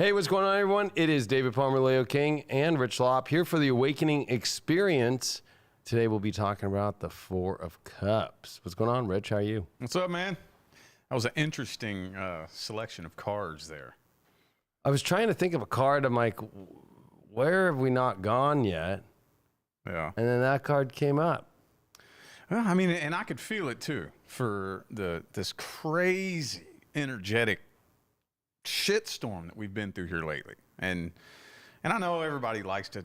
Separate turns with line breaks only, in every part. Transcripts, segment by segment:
Hey, what's going on, everyone? It is David Palmer, Leo King, and Rich Lopp here for the Awakening Experience. Today we'll be talking about the Four of Cups. What's going on, Rich? How are you?
What's up, man? That was an interesting selection of cards there.
I was trying to think of a card. I'm like, where have we not gone yet?
Yeah.
And then that card came up.
Well, I mean, and I could feel it too for this crazy, energetic shitstorm that we've been through here lately. And I know everybody likes to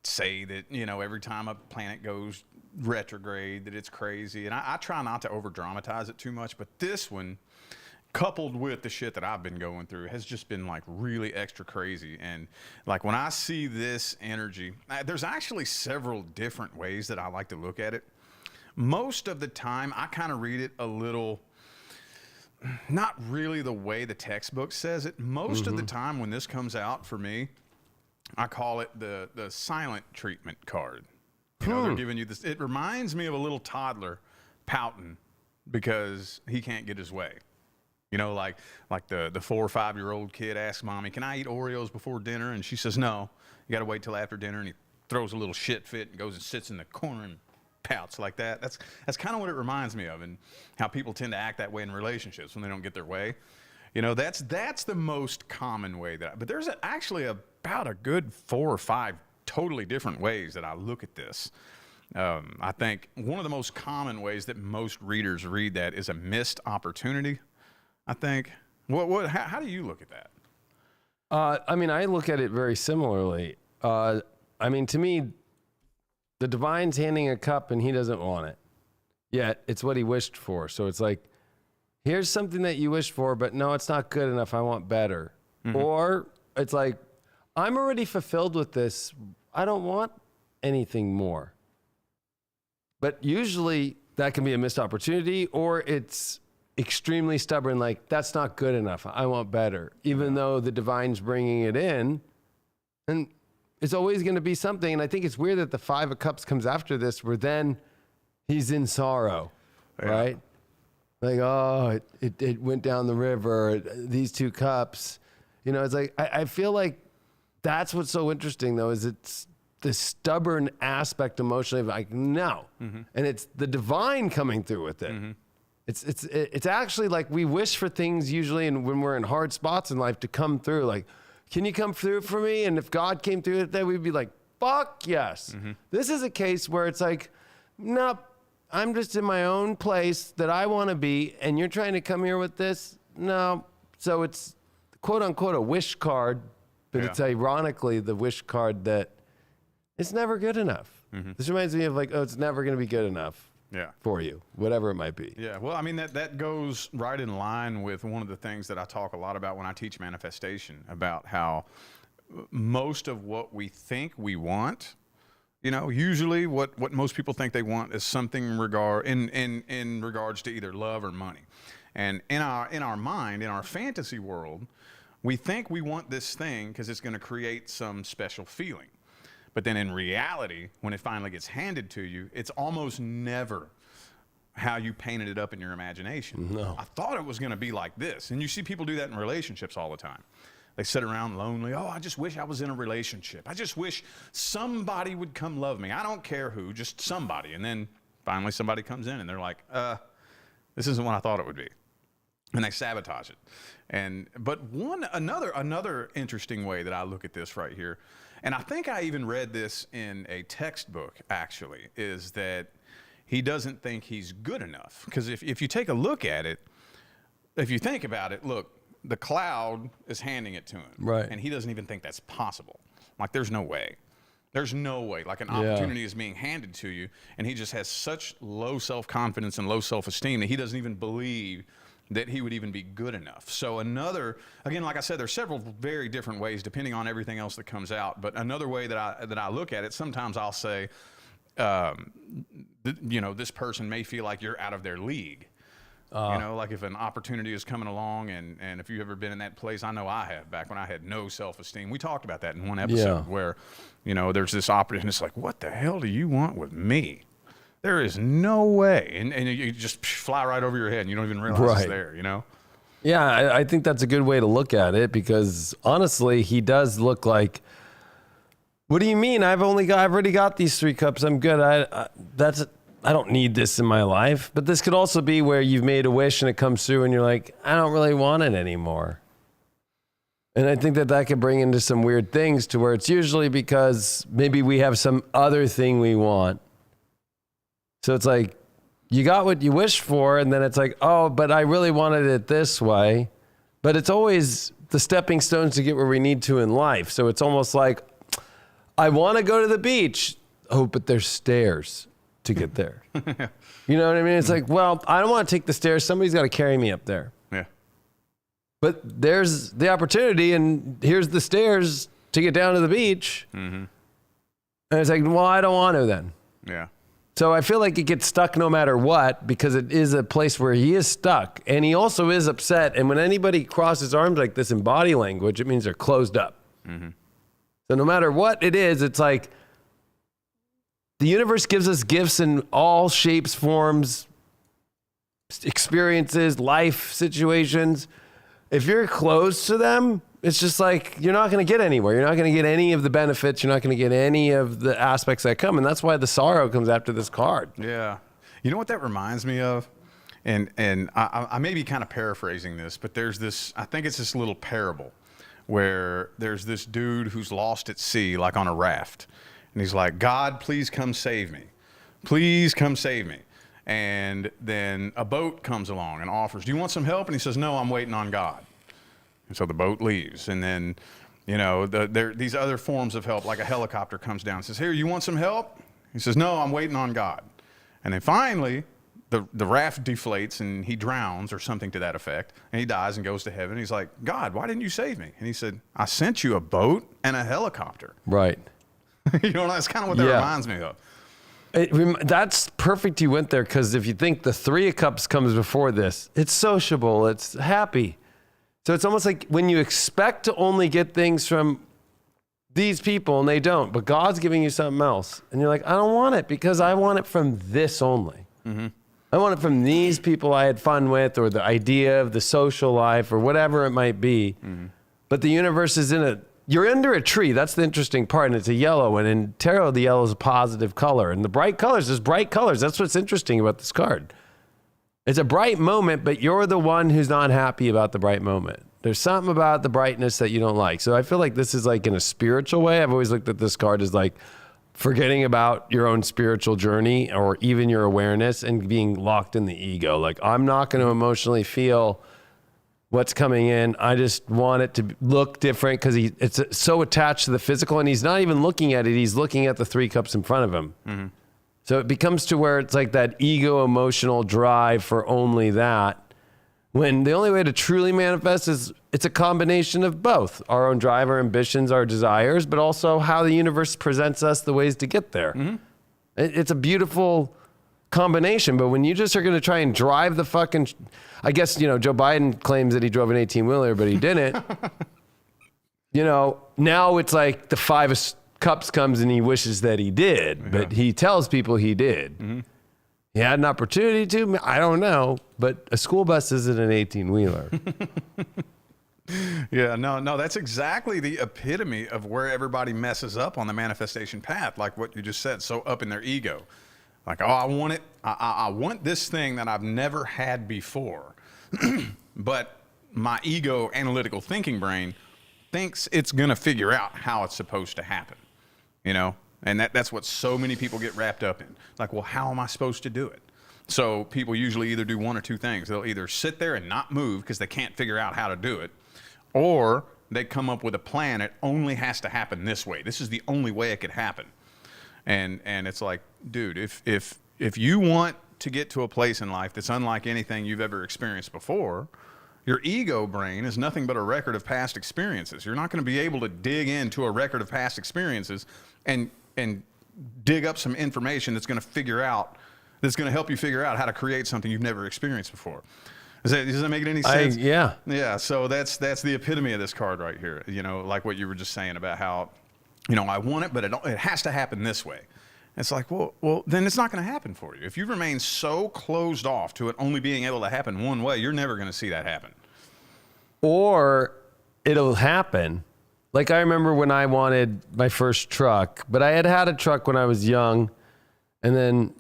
say that, you know, every time a planet goes retrograde that it's crazy. And I try not to over dramatize it too much, but this one, coupled with the shit that I've been going through, has just been like really extra crazy. And like when I see this energy, there's actually several different ways that I like to look at it. Most of the time I kind of read it a little, not really the way the textbook says it. Most of the time when this comes out for me, I call it the silent treatment card. You know, they're giving you this. It reminds me of a little toddler pouting because he can't get his way. You know, like the 4 or 5 year old kid asks mommy, "Can I eat Oreos before dinner?" And she says, "No, you got to wait till after dinner." And he throws a little shit fit and goes and sits in the corner and pouts like that. That's kind of what it reminds me of, and how people tend to act that way in relationships when they don't get their way. You know, that's the most common way but there's actually about a good 4 or 5 totally different ways that I look at this. I think one of the most common ways that most readers read that is a missed opportunity, I think. How do you look at that?
I mean, I look at it very similarly. I mean, to me, the divine's handing a cup and he doesn't want it. Yet it's what he wished for. So it's like, here's something that you wished for, but no, it's not good enough. I want better. Or it's like, I'm already fulfilled with this. I don't want anything more. But usually that can be a missed opportunity, or it's extremely stubborn. Like, that's not good enough. I want better. Even though the divine's bringing it in, and it's always going to be something. And I think it's weird that the 5 of Cups comes after this, where then he's in sorrow, right? Like, oh, it went down the river, these 2 cups. You know, it's like, I feel like that's what's so interesting, though, is it's the stubborn aspect emotionally of like, no. And it's the divine coming through with it. It's actually like we wish for things usually, and when we're in hard spots in life, to come through. Like, can you come through for me? And if God came through it, then we'd be like, fuck yes. This is a case where it's like, nope, I'm just in my own place that I want to be, and you're trying to come here with this? No. So it's quote unquote a wish card, but it's ironically the wish card that it's never good enough. This reminds me of like, oh, it's never going to be good enough for you, whatever it might be.
Yeah, well, I mean, that goes right in line with one of the things that I talk a lot about when I teach manifestation, about how most of what we think we want, you know, usually what most people think they want is something in regards to either love or money. And in our mind, in our fantasy world, we think we want this thing because it's going to create some special feeling. But then in reality, when it finally gets handed to you, it's almost never how you painted it up in your imagination.
No.
I thought it was going to be like this. And you see people do that in relationships all the time. They sit around lonely. Oh, I just wish I was in a relationship. I just wish somebody would come love me. I don't care who, just somebody. And then finally somebody comes in and they're like, this isn't what I thought it would be. And they sabotage it. But another interesting way that I look at this right here, and I think I even read this in a textbook actually, is that he doesn't think he's good enough. Because if you take a look at it, if you think about it, look, the cloud is handing it to him.
Right.
And he doesn't even think that's possible. Like, there's no way. There's no way. Like, an opportunity is being handed to you, and he just has such low self-confidence and low self-esteem that he doesn't even believe that he would even be good enough. So again, like I said, there's several very different ways depending on everything else that comes out. But another way that I look at it, sometimes I'll say, you know, this person may feel like you're out of their league. You know, like if an opportunity is coming along, and if you've ever been in that place, I know I have, back when I had no self-esteem. We talked about that in one episode where, you know, there's this opportunity, and it's like, what the hell do you want with me? There is no way. And you just fly right over your head, and you don't even realize it's there, you know?
Yeah, I think that's a good way to look at it because honestly, he does look like. What do you mean? I've already got these 3 cups. I'm good. I don't need this in my life. But this could also be where you've made a wish and it comes through, and you're like, I don't really want it anymore. And I think that could bring into some weird things to where it's usually because maybe we have some other thing we want. So it's like, you got what you wished for, and then it's like, oh, but I really wanted it this way. But it's always the stepping stones to get where we need to in life. So it's almost like, I want to go to the beach. Oh, but there's stairs to get there. You know what I mean? It's like, well, I don't want to take the stairs. Somebody's got to carry me up there.
Yeah.
But there's the opportunity, and here's the stairs to get down to the beach.
Mm-hmm.
And it's like, well, I don't want to then.
Yeah.
So I feel like it gets stuck no matter what, because it is a place where he is stuck, and he also is upset. And when anybody crosses arms like this in body language, it means they're closed up.
Mm-hmm.
So no matter what it is, it's like the universe gives us gifts in all shapes, forms, experiences, life situations. If you're closed to them, it's just like you're not going to get anywhere. You're not going to get any of the benefits. You're not going to get any of the aspects that come. And that's why the sorrow comes after this card.
Yeah. You know what that reminds me of? And I may be kind of paraphrasing this, but there's this, I think it's this little parable where there's this dude who's lost at sea, like on a raft. And he's like, God, please come save me. Please come save me. And then a boat comes along and offers, do you want some help? And he says, no, I'm waiting on God. And so the boat leaves. And then, you know, these other forms of help, like a helicopter comes down and says, here, you want some help? He says, no, I'm waiting on God. And then finally, the raft deflates and he drowns or something to that effect. And he dies and goes to heaven. He's like, God, why didn't you save me? And he said, I sent you a boat and a helicopter.
Right.
You know, that's kind of what that reminds me of.
That's perfect you went there, because if you think the 3 of Cups comes before this, it's sociable, it's happy. So it's almost like when you expect to only get things from these people and they don't, but God's giving you something else. And you're like, I don't want it because I want it from this only. Mm-hmm. I want it from these people I had fun with, or the idea of the social life, or whatever it might be. Mm-hmm. But the universe is you're under a tree. That's the interesting part. And it's a yellow. And in tarot, the yellow is a positive color. And the bright colors, there's bright colors. That's what's interesting about this card. It's a bright moment, but you're the one who's not happy about the bright moment. There's something about the brightness that you don't like. So I feel like this is like in a spiritual way. I've always looked at this card as like forgetting about your own spiritual journey or even your awareness and being locked in the ego. Like, I'm not going to emotionally feel what's coming in. I just want it to look different because it's so attached to the physical, and he's not even looking at it. He's looking at the 3 cups in front of him. Mm-hmm. So it becomes to where it's like that ego emotional drive for only that, when the only way to truly manifest is it's a combination of both our own drive, our ambitions, our desires, but also how the universe presents us the ways to get there. Mm-hmm. It's a beautiful combination. But when you just are going to try and drive the fucking, I guess, you know, Joe Biden claims that he drove an 18-wheeler, but he didn't. You know, now it's like the 5 of Cups comes and he wishes that he did, but he tells people he did. Mm-hmm. He had an opportunity to, I don't know, but a school bus isn't an 18-wheeler.
Yeah, no, that's exactly the epitome of where everybody messes up on the manifestation path, like what you just said, so up in their ego. Like, oh, I want it. I want this thing that I've never had before. But my ego, analytical thinking brain thinks it's going to figure out how it's supposed to happen, you know? And that's what so many people get wrapped up in. Like, well, how am I supposed to do it? So people usually either do one or two things. They'll either sit there and not move because they can't figure out how to do it, or they come up with a plan. It only has to happen this way. This is the only way it could happen. And it's like, dude, if you want to get to a place in life that's unlike anything you've ever experienced before, your ego brain is nothing but a record of past experiences. You're not going to be able to dig into a record of past experiences and dig up some information that's going to help you figure out how to create something you've never experienced before. Does that make any sense?
Yeah.
Yeah. So that's the epitome of this card right here. You know, like what you were just saying about how, you know, I want it, but it has to happen this way. It's like, well, then it's not going to happen for you. If you remain so closed off to it only being able to happen one way, you're never going to see that happen.
or it'll happen. Like I remember when I wanted my first truck, but I had a truck when I was young, and then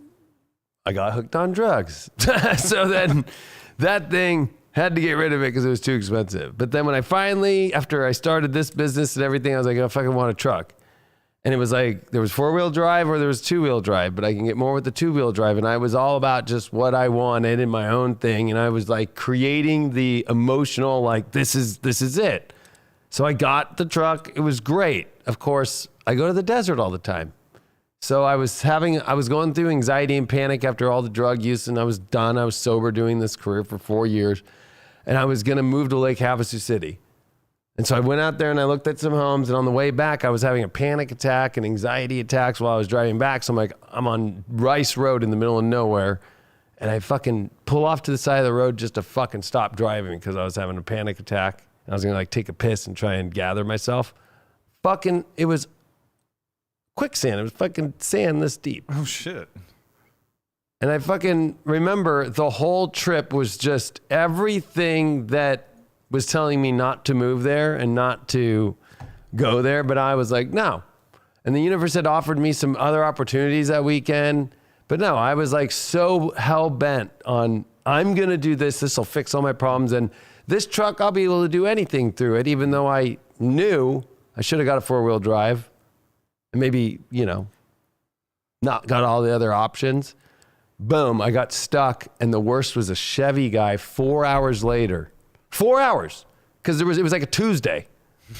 I got hooked on drugs. So then that thing had to get rid of it because it was too expensive. But then when I finally, after I started this business and everything, I was like, I fucking want a truck. And it was like, there was 4-wheel drive or there was 2-wheel drive, but I can get more with the 2-wheel drive. And I was all about just what I wanted in my own thing. And I was like creating the emotional, like, this is it. So I got the truck. It was great. Of course, I go to the desert all the time. So I was going through anxiety and panic after all the drug use, and I was done. I was sober doing this career for 4 years, and I was going to move to Lake Havasu City. And so I went out there and I looked at some homes, and on the way back, I was having a panic attack and anxiety attacks while I was driving back. So I'm like, I'm on Rice Road in the middle of nowhere, and I fucking pull off to the side of the road just to fucking stop driving because I was having a panic attack. And I was going to like take a piss and try and gather myself. It was quicksand. It was fucking sand this deep.
Oh, shit.
And I fucking remember the whole trip was just everything that was telling me not to move there and not to go there. But I was like, no. And the universe had offered me some other opportunities that weekend. But no, I was like so hell-bent on, I'm going to do this. This will fix all my problems. And this truck, I'll be able to do anything through it, even though I knew I should have got a 4-wheel drive. And maybe, not got all the other options. Boom, I got stuck. And the worst was a Chevy guy 4 hours later. 4 hours. Because it was like a Tuesday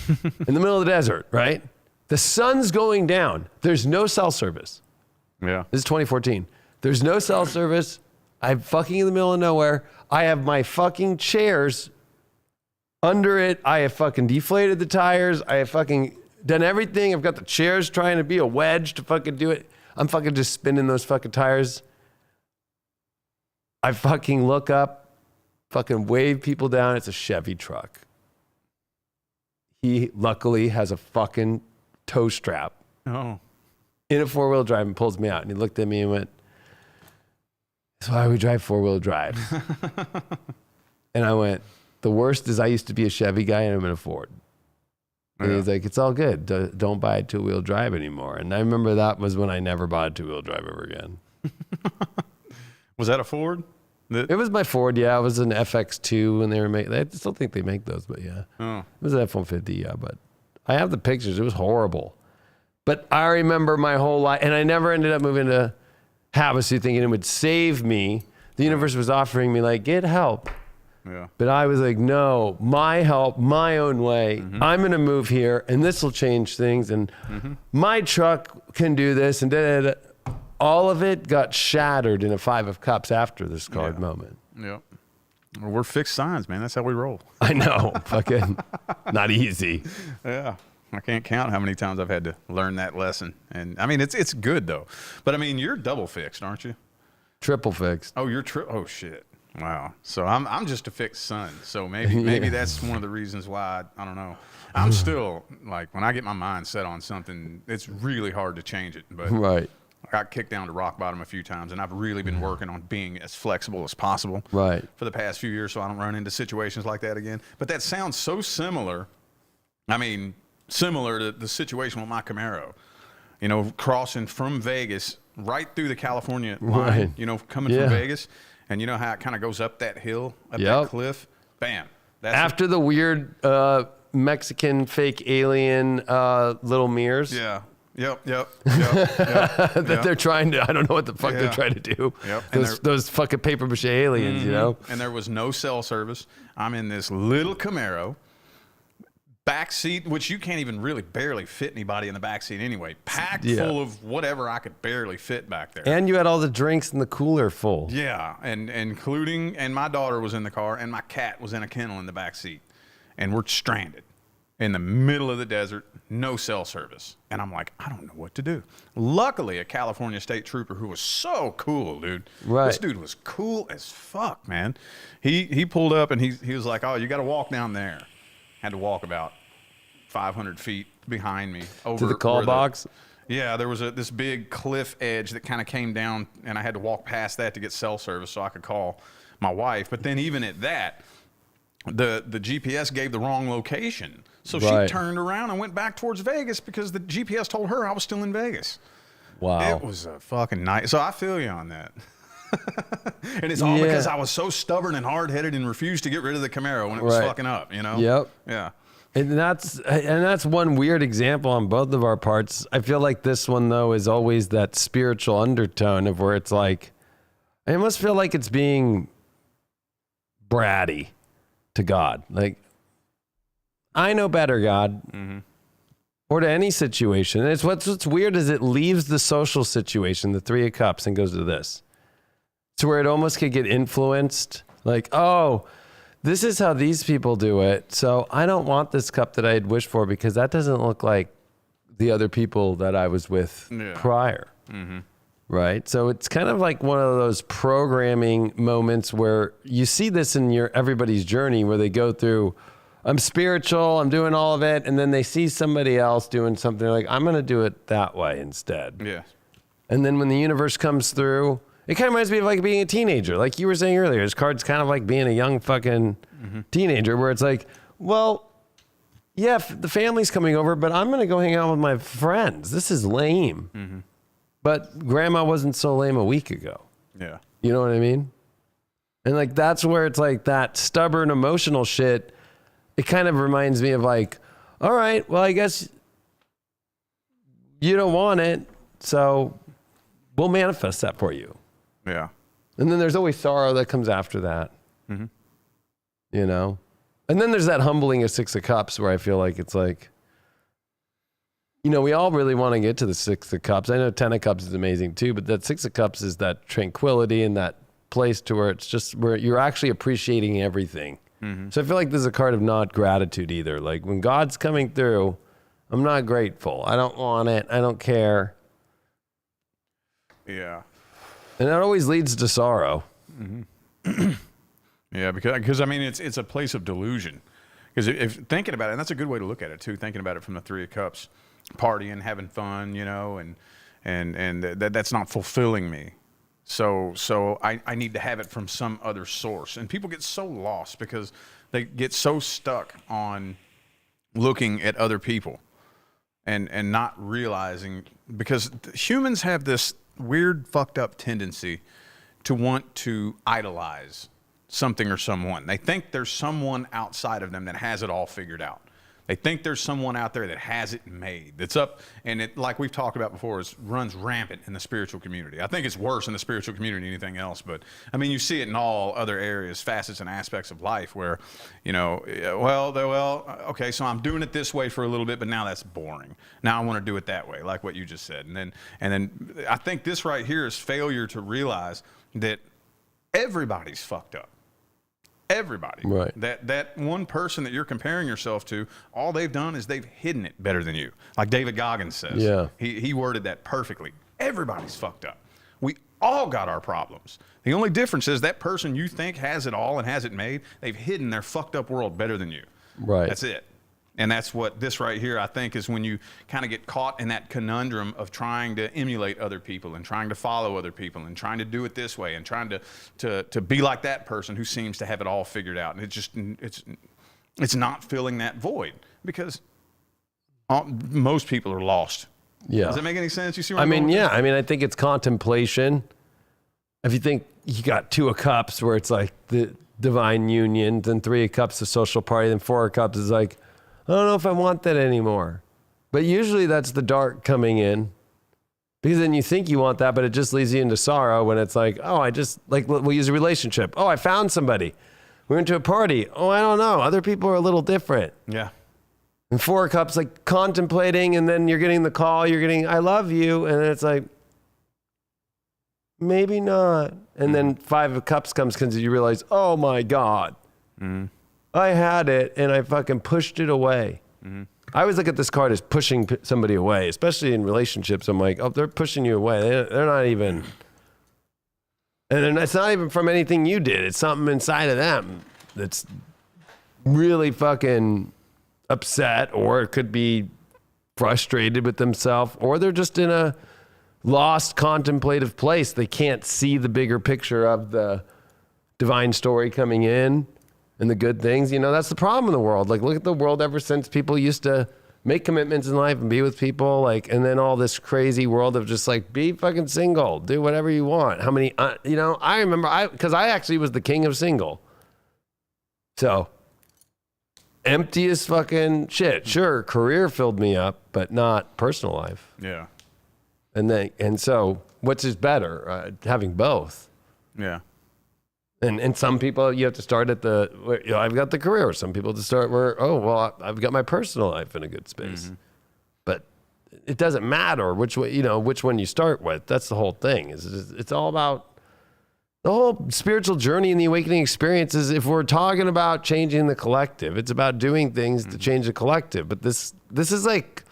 in the middle of the desert, right? The sun's going down. There's no cell service.
Yeah.
This is 2014. There's no cell service. I'm fucking in the middle of nowhere. I have my fucking chairs under it. I have fucking deflated the tires. I have fucking done everything. I've got the chairs trying to be a wedge to fucking do it. I'm fucking just spinning those fucking tires. I fucking look up, fucking wave people down. It's a Chevy truck. He luckily has a fucking tow strap.
Oh.
In a 4-wheel drive and pulls me out. And he looked at me and went, that's why we drive 4-wheel drives. And I went, the worst is I used to be a Chevy guy and I'm in a Ford. And he's like, it's all good. Don't buy a 2-wheel drive anymore. And I remember that was when I never bought a 2-wheel drive ever again.
Was that a Ford?
It was my Ford, yeah. It was an FX2 when they were making. I still think they make those, but yeah.
Oh.
It was an F-150, yeah. But I have the pictures. It was horrible. But I remember my whole life, and I never ended up moving to Havasu thinking it would save me. The universe was offering me, like, get help.
Yeah.
But I was like, no, my help, my own way.
Mm-hmm.
I'm going to move here, and this will change things, and my truck can do this, and da-da-da. All of it got shattered in a 5 of cups after this card moment.
Yep. Well, we're fixed signs, man. That's how we roll.
I know. Fucking not easy.
Yeah. I can't count how many times I've had to learn that lesson. And I mean, it's good though. But I mean, you're double fixed, aren't you?
Triple fixed.
Oh, you're oh shit. Wow. So I'm just a fixed son. So maybe that's one of the reasons why I don't know. I'm still like when I get my mind set on something, it's really hard to change it. But
Right.
I got kicked down to rock bottom a few times, and I've really been working on being as flexible as possible
Right.
for the past few years so I don't run into situations like that again. But that sounds so similar. I mean, similar to the situation with my Camaro. You know, crossing from Vegas right through the California line,
Right.
you know, coming from Vegas. And you know how it kind of goes up that hill, up that cliff? Bam. That's
After the weird Mexican fake alien little mirrors.
Yeah. Yep.
That they're trying to, I don't know what the fuck they're trying to do.
Yep.
Those fucking paper mache aliens, you know?
And there was no cell service. I'm in this little Camaro, back seat, which you can't even really barely fit anybody in the back seat anyway. Packed full of whatever I could barely fit back there.
And you had all the drinks in the cooler full.
Yeah, and including, and my daughter was in the car, and my cat was in a kennel in the back seat. And we're stranded in the middle of the desert, no cell service. And I'm like, I don't know what to do. Luckily, a California state trooper who was so cool, dude.
Right.
This dude was cool as fuck, man. He pulled up and he was like, oh, you got to walk down there. Had to walk about 500 feet behind me over
To the call box?
Yeah, there was this big cliff edge that kind of came down, and I had to walk past that to get cell service so I could call my wife. But then even at that, the GPS gave the wrong location. So
Right.
she turned around and went back towards Vegas because the GPS told her I was still in Vegas.
Wow.
It was a fucking night. So I feel you on that. And it's all because I was so stubborn and hard-headed and refused to get rid of the Camaro when it was fucking up, you know?
Yep.
Yeah.
And that's one weird example on both of our parts. I feel like this one, though, is always that spiritual undertone of where it's like, I almost feel like it's being bratty to God. Like, I know better, God.
Mm-hmm.
Or to any situation. And it's what's weird is it leaves the social situation, the Three of Cups, and goes to this. To where it almost could get influenced. Like, oh, this is how these people do it. So I don't want this cup that I had wished for because that doesn't look like the other people that I was with prior.
Mm-hmm.
Right? So it's kind of like one of those programming moments where you see this in everybody's journey where they go through, I'm spiritual, I'm doing all of it, and then they see somebody else doing something like, I'm going to do it that way instead.
Yeah.
And then when the universe comes through, it kind of reminds me of like being a teenager. Like you were saying earlier, this card's kind of like being a young fucking teenager where it's like, well, yeah, the family's coming over, but I'm going to go hang out with my friends. This is lame.
Mm-hmm.
But grandma wasn't so lame a week ago.
Yeah.
You know what I mean? And like, that's where it's like that stubborn emotional shit. It kind of reminds me of like, all right, well, I guess you don't want it. So we'll manifest that for you.
Yeah.
And then there's always sorrow that comes after that.
Mm-hmm.
You know? And then there's that humbling of Six of Cups where I feel like it's like, you know, we all really want to get to the Six of Cups. I know 10 of Cups is amazing too, but that Six of Cups is that tranquility and that place to where it's just where you're actually appreciating everything. Mm-hmm. So I feel like this is a card of not gratitude either. Like when God's coming through, I'm not grateful. I don't want it. I don't care.
Yeah.
And that always leads to sorrow.
Mm-hmm. Yeah, because I mean, it's a place of delusion. Because if thinking about it, and that's a good way to look at it too, thinking about it from the Three of Cups, partying, having fun, you know, and that's not fulfilling me. So I need to have it from some other source. And people get so lost because they get so stuck on looking at other people and not realizing, because humans have this weird fucked up tendency to want to idolize something or someone. They think there's someone outside of them that has it all figured out. They think there's someone out there that has it made, that's up, and it, like we've talked about before, runs rampant in the spiritual community. I think it's worse in the spiritual community than anything else, but I mean, you see it in all other areas, facets, and aspects of life where, you know, okay, so I'm doing it this way for a little bit, but now that's boring. Now I want to do it that way, like what you just said. And then I think this right here is failure to realize that everybody's fucked up. Everybody.
Right.
That one person that you're comparing yourself to, all they've done is they've hidden it better than you. Like David Goggins says.
Yeah.
He worded that perfectly. Everybody's fucked up. We all got our problems. The only difference is that person you think has it all and has it made, they've hidden their fucked up world better than you.
Right.
That's it. And that's what this right here, I think, is when you kind of get caught in that conundrum of trying to emulate other people and trying to follow other people and trying to do it this way and trying to be like that person who seems to have it all figured out. And it's not filling that void because most people are lost.
Yeah.
Does that make any sense? You see what
I
I'm
mean,
going with
yeah.
this?
I mean, I think it's contemplation. If you think you got Two of Cups where it's like the divine union, then Three of Cups, the social party, then Four of Cups is like, I don't know if I want that anymore. But usually that's the dark coming in. Because then you think you want that, but it just leads you into sorrow when it's like, oh, I just, like, we'll use a relationship. Oh, I found somebody. We went to a party. Oh, I don't know. Other people are a little different.
Yeah.
And Four of Cups, like contemplating, and then you're getting the call, you're getting, I love you. And it's like, maybe not. And then Five of Cups comes because you realize, oh my God. Mm-hmm. I had it and I fucking pushed it away. Mm-hmm. I always look at this card as pushing somebody away, especially in relationships. I'm like, oh, they're pushing you away. They're not even, and it's not even from anything you did. It's something inside of them that's really fucking upset, or it could be frustrated with themselves, or they're just in a lost contemplative place. They can't see the bigger picture of the divine story coming in. and the good things. You know, that's the problem in the world. Like, look at the world ever since people used to make commitments in life and be with people, like, and then all this crazy world of just like, be fucking single, do whatever you want. How many, you know, I remember because I actually was the king of single. So empty as fucking shit. Sure, career filled me up, but not personal life.
Yeah.
And so which is better, having both?
Yeah.
And some people, you have to start at you know, I've got the career. Some people to start where, oh, well, I've got my personal life in a good space. Mm-hmm. But it doesn't matter which way, you know, which one you start with. That's the whole thing. It's all about the whole spiritual journey and the awakening experiences. If we're talking about changing the collective, it's about doing things to change the collective. But this is like,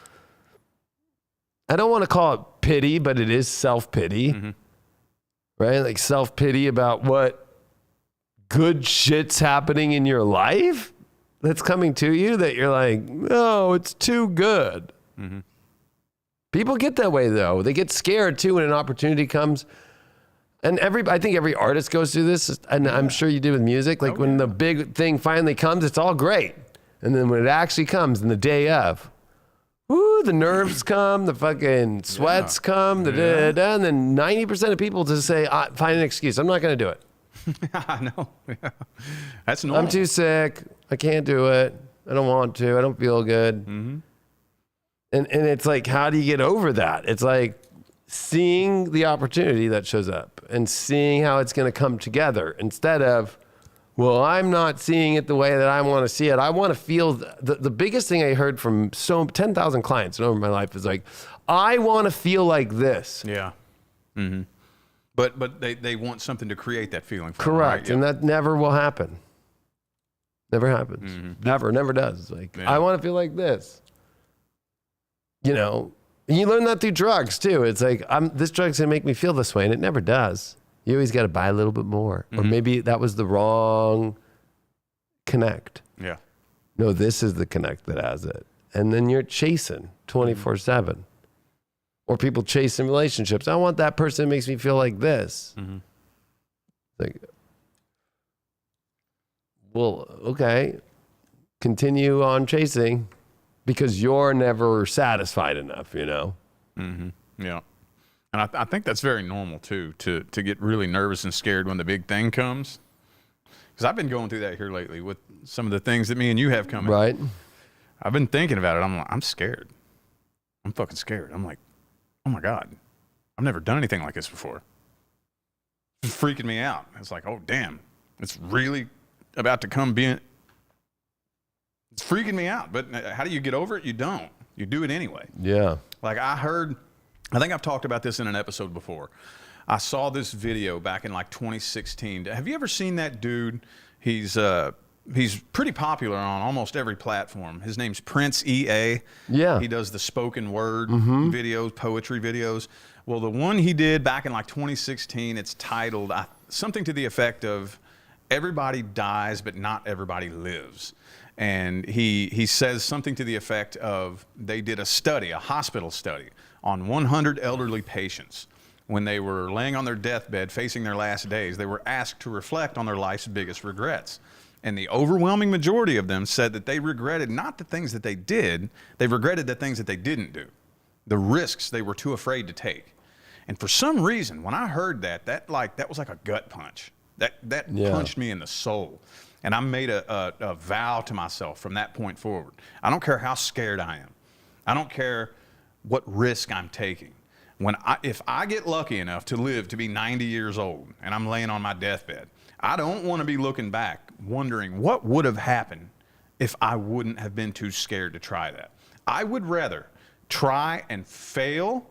I don't want to call it pity, but it is self-pity, right? Like self-pity about what good shit's happening in your life that's coming to you that you're like, no, it's too good. Mm-hmm. People get that way though. They get scared too when an opportunity comes. And I think every artist goes through this, and I'm sure you do with music. Like when the big thing finally comes, it's all great. And then when it actually comes in the day of, woo, the nerves come, the fucking sweats come, and then 90% of people just say, find an excuse. I'm not going to do it.
I know. Yeah. That's normal.
I'm too sick. I can't do it. I don't want to. I don't feel good. Mm-hmm. And it's like, how do you get over that? It's like seeing the opportunity that shows up and seeing how it's going to come together instead of, well, I'm not seeing it the way that I want to see it. I want to feel the biggest thing I heard from 10,000 clients over my life is like, I want to feel like this.
Yeah. Mm-hmm. But they want something to create that feeling for
Correct.
them, right?
And that never will happen. Never happens. Mm-hmm. Never does. It's like, I want to feel like this. You know, and you learn that through drugs too. It's like, this drug's going to make me feel this way, and it never does. You always got to buy a little bit more. Mm-hmm. Or maybe that was the wrong connect.
Yeah.
No, this is the connect that has it. And then you're chasing 24/7. Or people chasing relationships. I want that person that makes me feel like this. Mm-hmm. Like, well, okay. Continue on chasing because you're never satisfied enough, you know?
Mm-hmm. Yeah. And I think that's very normal, too, to get really nervous and scared when the big thing comes. Because I've been going through that here lately with some of the things that me and you have coming.
Right.
I've been thinking about it. I'm scared. I'm fucking scared. I'm like, oh, my God. I've never done anything like this before. It's freaking me out. It's like, oh, damn. It's really about to come being... It's freaking me out. But how do you get over it? You don't. You do it anyway.
Yeah.
Like I think I've talked about this in an episode before. I saw this video back in like 2016. Have you ever seen that dude? He's pretty popular on almost every platform. His name's Prince EA.
Yeah.
He does the spoken word videos, poetry videos. Well, the one he did back in like 2016, it's titled something to the effect of "Everybody dies, but not everybody lives." And he says something to the effect of they did a study, a hospital study, on 100 elderly patients. When they were laying on their deathbed, facing their last days, they were asked to reflect on their life's biggest regrets. And the overwhelming majority of them said that they regretted not the things that they did, they regretted the things that they didn't do, the risks they were too afraid to take. And for some reason, when I heard that was like a gut punch. That punched me in the soul. And I made a vow to myself from that point forward. I don't care how scared I am. I don't care what risk I'm taking. If I get lucky enough to live to be 90 years old and I'm laying on my deathbed, I don't want to be looking back wondering what would have happened if I wouldn't have been too scared to try that. I would rather try and fail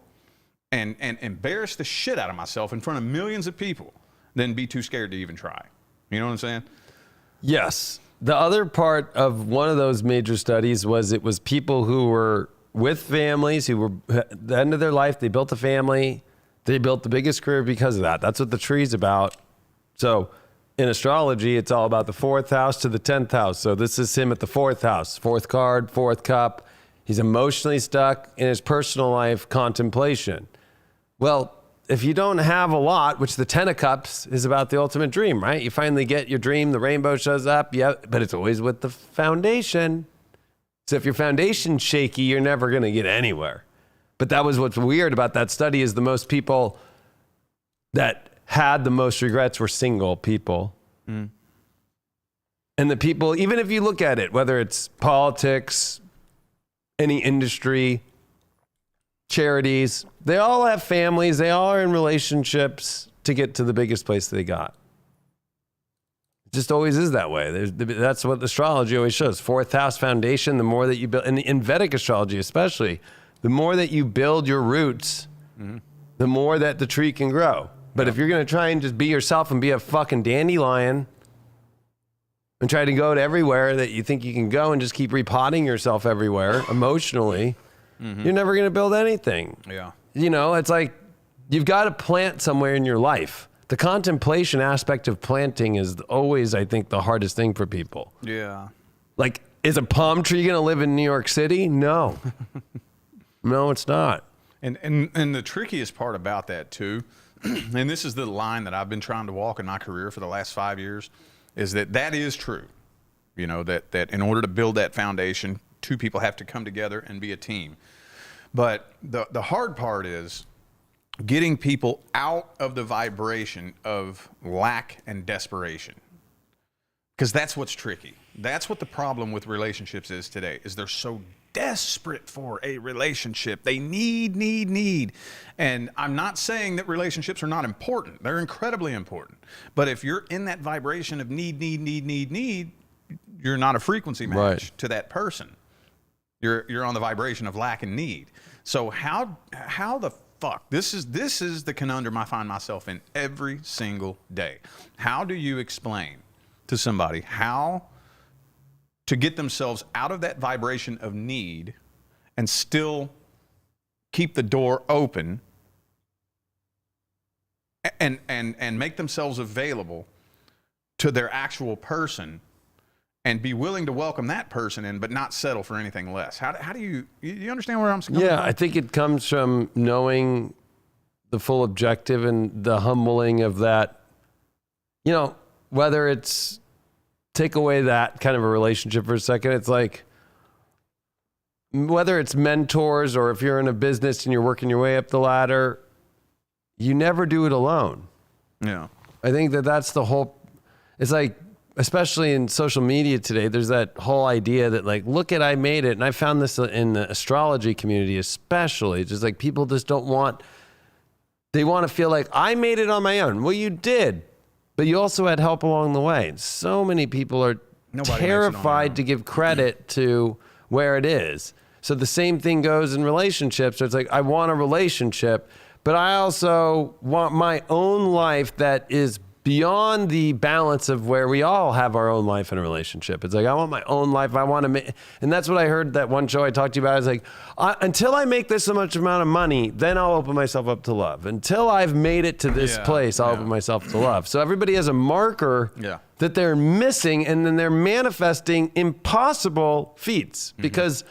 and embarrass the shit out of myself in front of millions of people than be too scared to even try. You know what I'm saying?
Yes. The other part of one of those major studies was it was people who were with families who were at the end of their life. They built a family. They built the biggest career because of that. That's what the tree's about. So in astrology, it's all about the 4th house to the 10th house. So this is him at the 4th house, 4th card, 4th cup. He's emotionally stuck in his personal life contemplation. Well, if you don't have a lot, which the 10 of cups is about the ultimate dream, right? You finally get your dream, the rainbow shows up, yeah, but it's always with the foundation. So if your foundation's shaky, you're never going to get anywhere. But that was what's weird about that study is the most people that had the most regrets were single people. Mm. And the people, even if you look at it, whether it's politics, any industry, charities, they all have families, they all are in relationships to get to the biggest place they got. It just always is that way. That's what astrology always shows. Fourth house foundation, the more that you build, and in Vedic astrology especially, the more that you build your roots, the more that the tree can grow. But if you're going to try and just be yourself and be a fucking dandelion and try to go to everywhere that you think you can go and just keep repotting yourself everywhere emotionally, you're never going to build anything.
Yeah.
You know, it's like you've got to plant somewhere in your life. The contemplation aspect of planting is always, I think, the hardest thing for people.
Yeah.
Like, is a palm tree going to live in New York City? No. No, it's not.
And the trickiest part about that too, and this is the line that I've been trying to walk in my career for the last 5 years, is that is true. You know, that in order to build that foundation, two people have to come together and be a team. But the hard part is getting people out of the vibration of lack and desperation. Because that's what's tricky. That's what the problem with relationships is today, is they're so desperate for a relationship. They need. And I'm not saying that relationships are not important. They're incredibly important. But if you're in that vibration of need, you're not a frequency match to that person. You're on the vibration of lack and need. So how the fuck? This is the conundrum I find myself in every single day. How do you explain to somebody how to get themselves out of that vibration of need and still keep the door open and make themselves available to their actual person and be willing to welcome that person in, but not settle for anything less? How do you understand where I'm coming from?
Yeah, I think it comes from knowing the full objective and the humbling of that, you know, whether it's take away that kind of a relationship for a second. It's like, whether it's mentors or if you're in a business and you're working your way up the ladder, you never do it alone.
Yeah.
I think that's the whole, it's like, especially in social media today, there's that whole idea that like, look at, I made it. And I found this in the astrology community, especially just like people just they want to feel like I made it on my own. Well, you did. But you also had help along the way. So many people are terrified to give credit to where it is. So the same thing goes in relationships. So it's like, I want a relationship, but I also want my own life that is beyond the balance of where we all have our own life in a relationship. It's like, I want my own life. I want to make, and that's what I heard that one show I talked to you about. I was like, until I make this much amount of money, then I'll open myself up to love. Until I've made it to this place, I'll open myself to love. So everybody has a marker that they're missing, and then they're manifesting impossible feats because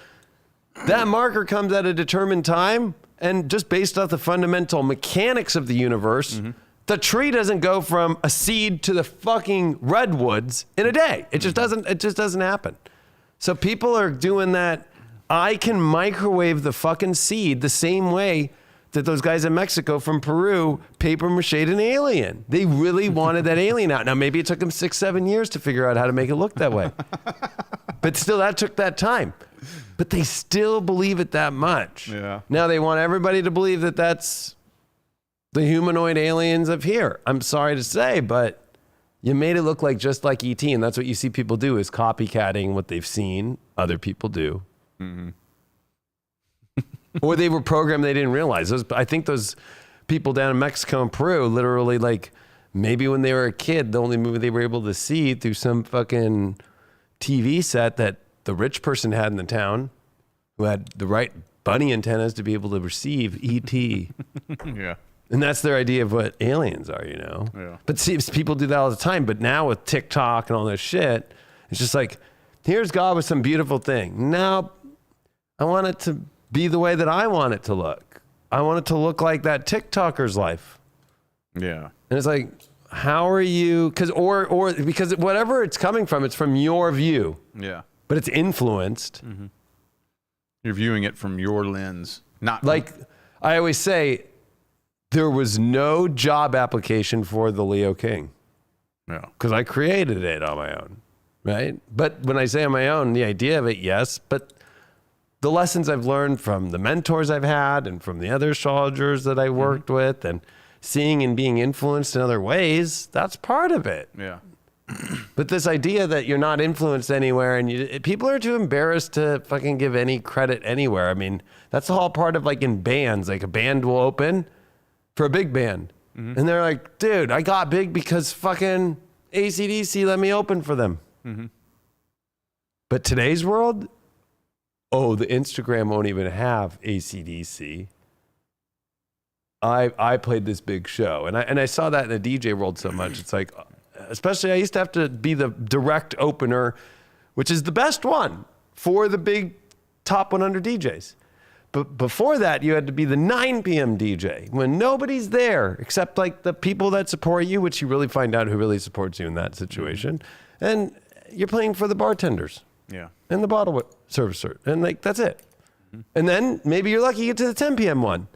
that marker comes at a determined time, and just based off the fundamental mechanics of the universe, the tree doesn't go from a seed to the fucking redwoods in a day. It just doesn't happen. So people are doing that. I can microwave the fucking seed the same way that those guys in Mexico from Peru paper mache'd an alien. They really wanted that alien out. Now, maybe it took them 6-7 years to figure out how to make it look that way. But still, that took that time. But they still believe it that much.
Yeah.
Now they want everybody to believe that that's the humanoid aliens of here. I'm sorry to say, but you made it look like just like E.T., and that's what you see people do, is copycatting what they've seen other people do. Or they were programmed, they didn't realize. I think those people down in Mexico and Peru, literally, like, maybe when they were a kid, the only movie they were able to see through some fucking TV set that the rich person had in the town, who had the right bunny antennas to be able to receive E.T.
Yeah.
And that's their idea of what aliens are, you know?
Yeah.
But see, people do that all the time. But now with TikTok and all this shit, it's just like, here's God with some beautiful thing. Now, I want it to be the way that I want it to look. I want it to look like that TikToker's life.
Yeah.
And it's like, how are you? Because whatever it's coming from, it's from your view.
Yeah.
But it's influenced.
Mm-hmm. You're viewing it from your lens, not
like I always say, there was no job application for the Leo King.
Yeah.
Because I created it on my own, right? But when I say on my own, the idea of it, yes. But the lessons I've learned from the mentors I've had and from the other astrologers that I worked with and seeing and being influenced in other ways, that's part of it.
Yeah.
But this idea that you're not influenced anywhere and people are too embarrassed to fucking give any credit anywhere. I mean, that's the whole part of like in bands, like a band will open for a big band. Mm-hmm. And they're like, dude, I got big because fucking AC/DC let me open for them. Mm-hmm. But today's world, the Instagram won't even have AC/DC. I played this big show. And I saw that in the DJ world so much. It's like, especially I used to have to be the direct opener, which is the best one for the big top 100 DJs. But before that, you had to be the 9 p.m. DJ when nobody's there except like the people that support you, which you really find out who really supports you in that situation. Mm-hmm. And you're playing for the bartenders.
Yeah.
And the bottle servicer. And like, that's it. Mm-hmm. And then maybe you're lucky you get to the 10 p.m. one.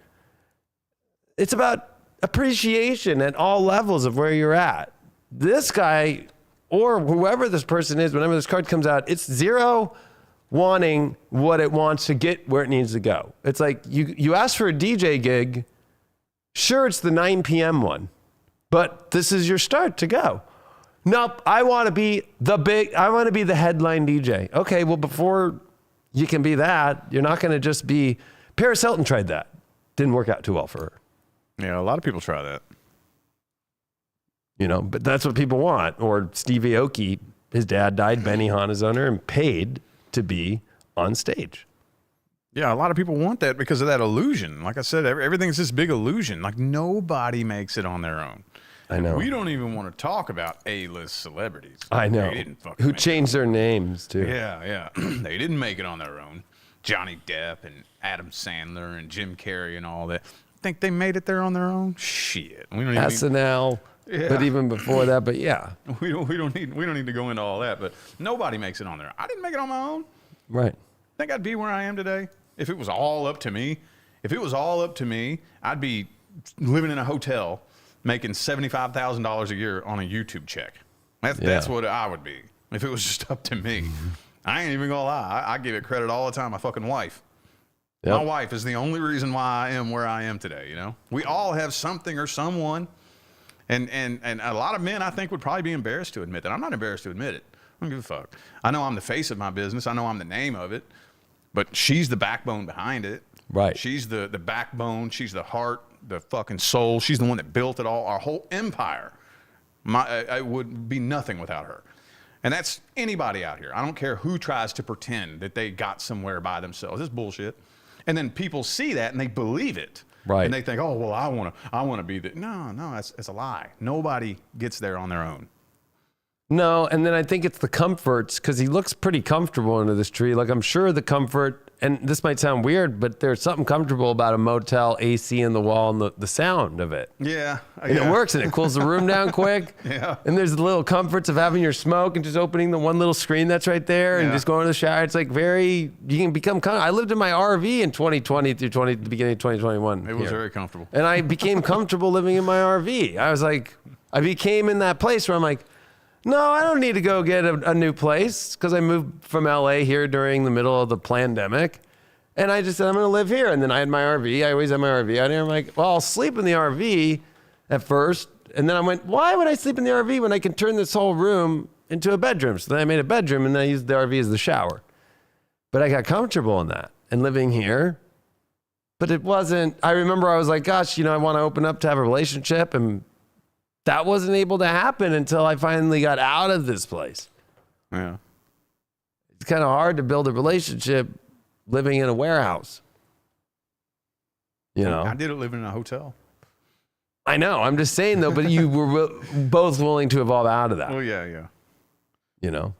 It's about appreciation at all levels of where you're at. This guy or whoever this person is, whenever this card comes out, it's zero wanting what it wants to get where it needs to go. It's like you ask for a DJ gig. Sure, it's the 9 p.m. one, but this is your start to go. Nope, I want to be the headline DJ. Okay, well, before you can be that, you're not going to just be. Paris Hilton tried that. Didn't work out too well for her.
Yeah, a lot of people try that.
You know, but that's what people want. Or Stevie Aoki, his dad died, Benihana's his owner, and paid to be on stage.
Yeah, a lot of people want that because of that illusion. Like I said, everything's this big illusion. Like nobody makes it on their own.
I know.
We don't even want to talk about A-list celebrities.
I know.
They didn't fucking
who changed their names too.
Yeah. They didn't make it on their own. Johnny Depp and Adam Sandler and Jim Carrey and all that. Think they made it there on their own? Shit. We don't even
SNL. Yeah. But even before that, but yeah.
We don't need to go into all that, but nobody makes it on there. I didn't make it on my own.
Right.
Think I'd be where I am today if it was all up to me. If it was all up to me, I'd be living in a hotel making $75,000 a year on a YouTube check. That's what I would be if it was just up to me. Mm-hmm. I ain't even gonna lie. I give it credit all the time. My fucking wife. Yep. My wife is the only reason why I am where I am today. You know, we all have something or someone, and a lot of men I think would probably be embarrassed to admit that. I'm not embarrassed to admit it. I don't give a fuck. I know I'm the face of my business. I know I'm the name of it, but she's the backbone behind it.
Right.
She's the backbone. She's the heart, the fucking soul. She's the one that built it all. Our whole empire. I would be nothing without her. And that's anybody out here. I don't care who tries to pretend that they got somewhere by themselves. It's bullshit. And then people see that and they believe it.
Right.
And they think, oh, well, I want to be that. No, it's a lie. Nobody gets there on their own.
No, and then I think it's the comforts, because he looks pretty comfortable under this tree. Like, I'm sure the comfort, and this might sound weird, but there's something comfortable about a motel, AC in the wall, and the sound of it.
Yeah.
And it works, and it cools the room down quick.
Yeah.
And there's the little comforts of having your smoke and just opening the one little screen that's right there and just going to the shower. It's like you can become comfortable. I lived in my RV in 2020 through the beginning of 2021.
It was very comfortable.
And I became comfortable living in my RV. I was like, I became in that place where I'm like, no, I don't need to go get a new place, because I moved from LA here during the middle of the pandemic. And I just said, I'm going to live here. And then I had my RV. I always had my RV out here. I'm like, well, I'll sleep in the RV at first. And then I went, why would I sleep in the RV when I can turn this whole room into a bedroom? So then I made a bedroom, and then I used the RV as the shower. But I got comfortable in that and living here. But it wasn't, I remember I was like, gosh, I want to open up to have a relationship, and that wasn't able to happen until I finally got out of this place.
Yeah.
It's kind of hard to build a relationship living in a warehouse.
I did it living in a hotel.
I know. I'm just saying, though, but you were both willing to evolve out of that.
Oh, yeah.
Yeah.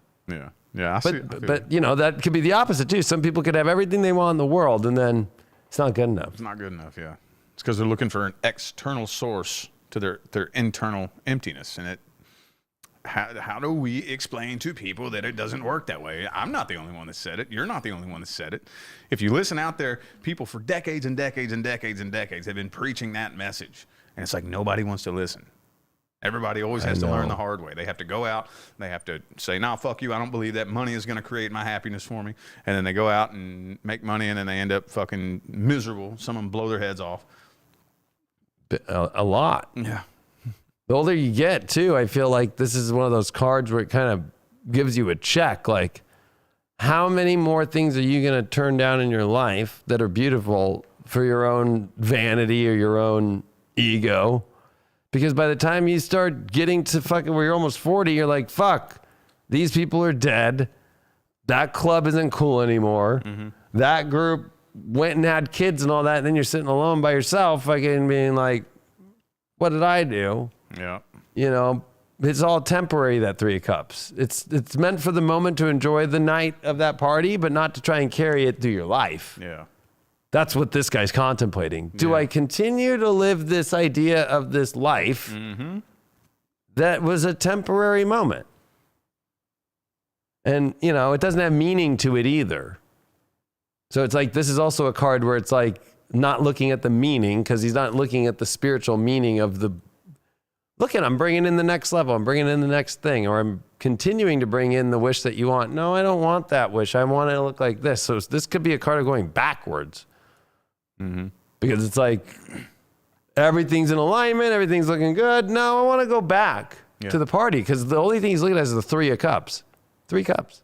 Yeah.
But that could be the opposite, too. Some people could have everything they want in the world, and then it's not good enough.
It's not good enough, yeah. It's because they're looking for an external source to their internal emptiness. And how do we explain to people that it doesn't work that way? I'm not the only one that said it. You're not the only one that said it. If you listen out there, people for decades and decades and decades and decades have been preaching that message. And it's like nobody wants to listen. Everybody always has to learn the hard way. They have to go out. They have to say, "No, fuck you. I don't believe that money is going to create my happiness for me." And then they go out and make money, and then they end up fucking miserable. Some of them blow their heads off.
A lot.
Yeah.
The older you get, too, I feel like this is one of those cards where it kind of gives you a check. Like, how many more things are you going to turn down in your life that are beautiful for your own vanity or your own ego? Because by the time you start getting to fucking where you're almost 40, you're like, fuck, these people are dead. That club isn't cool anymore. Mm-hmm. That group went and had kids and all that. And then you're sitting alone by yourself, fucking being like, what did I do?
Yeah.
You know, it's all temporary, that Three of Cups. It's meant for the moment to enjoy the night of that party, but not to try and carry it through your life.
Yeah.
That's what this guy's contemplating. Do I continue to live this idea of this life that was a temporary moment? And, you know, it doesn't have meaning to it either. So it's like, this is also a card where it's like not looking at the meaning, because he's not looking at the spiritual meaning of the, look at, I'm bringing in the next level. I'm bringing in the next thing, or I'm continuing to bring in the wish that you want. No, I don't want that wish. I want it to look like this. So this could be a card of going backwards. Mm-hmm. Because it's like everything's in alignment, everything's looking good. No, I want to go back to the party, because the only thing he's looking at is the Three of Cups. 3 cups.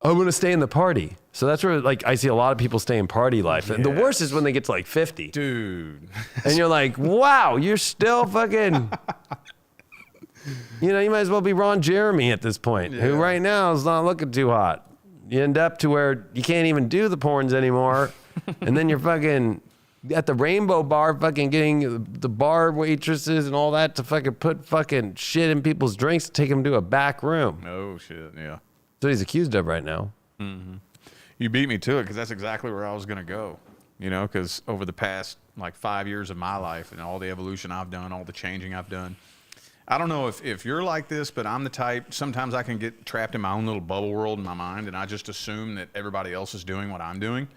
I'm going to stay in the party. So that's where, like, I see a lot of people stay in party life. And the worst is when they get to like 50.
Dude.
And you're like, wow, you're still fucking, you know, you might as well be Ron Jeremy at this point, who right now is not looking too hot. You end up to where you can't even do the porns anymore. And then you're fucking at the Rainbow Bar, fucking getting the bar waitresses and all that to fucking put fucking shit in people's drinks to take them to a back room.
Oh, shit, yeah.
That's what he's accused of right now.
Mm-hmm. You beat me to it, because that's exactly where I was going to go. You know, because over the past, like, 5 years of my life and all the evolution I've done, all the changing I've done, I don't know if you're like this, but I'm the type, sometimes I can get trapped in my own little bubble world in my mind, and I just assume that everybody else is doing what I'm doing.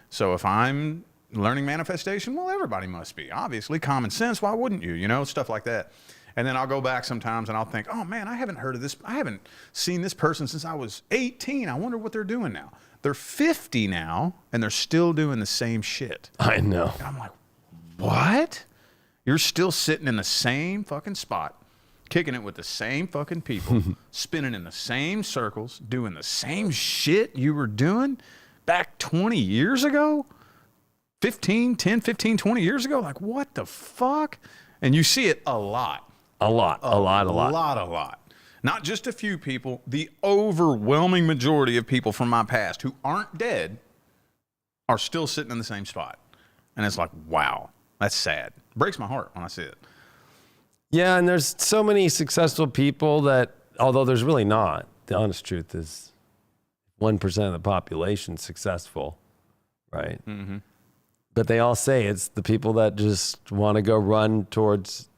So if I'm learning manifestation, well, everybody must be. Obviously, common sense, why wouldn't you? You know, stuff like that. And then I'll go back sometimes and I'll think, oh man, I haven't heard of this. I haven't seen this person since I was 18. I wonder what they're doing now. They're 50 now and they're still doing the same shit.
I know.
And I'm like, what? You're still sitting in the same fucking spot, kicking it with the same fucking people, spinning in the same circles, doing the same shit you were doing back 20 years ago? 10, 15, 20 years ago? Like, what the fuck? And you see it a lot.
A lot.
Not just a few people, the overwhelming majority of people from my past who aren't dead are still sitting in the same spot. And it's like, wow, that's sad. Breaks my heart when I see it.
Yeah, and there's so many successful people that, although there's really not, the honest truth is 1% of the population successful, right? Mm-hmm. But they all say it's the people that just want to go run towards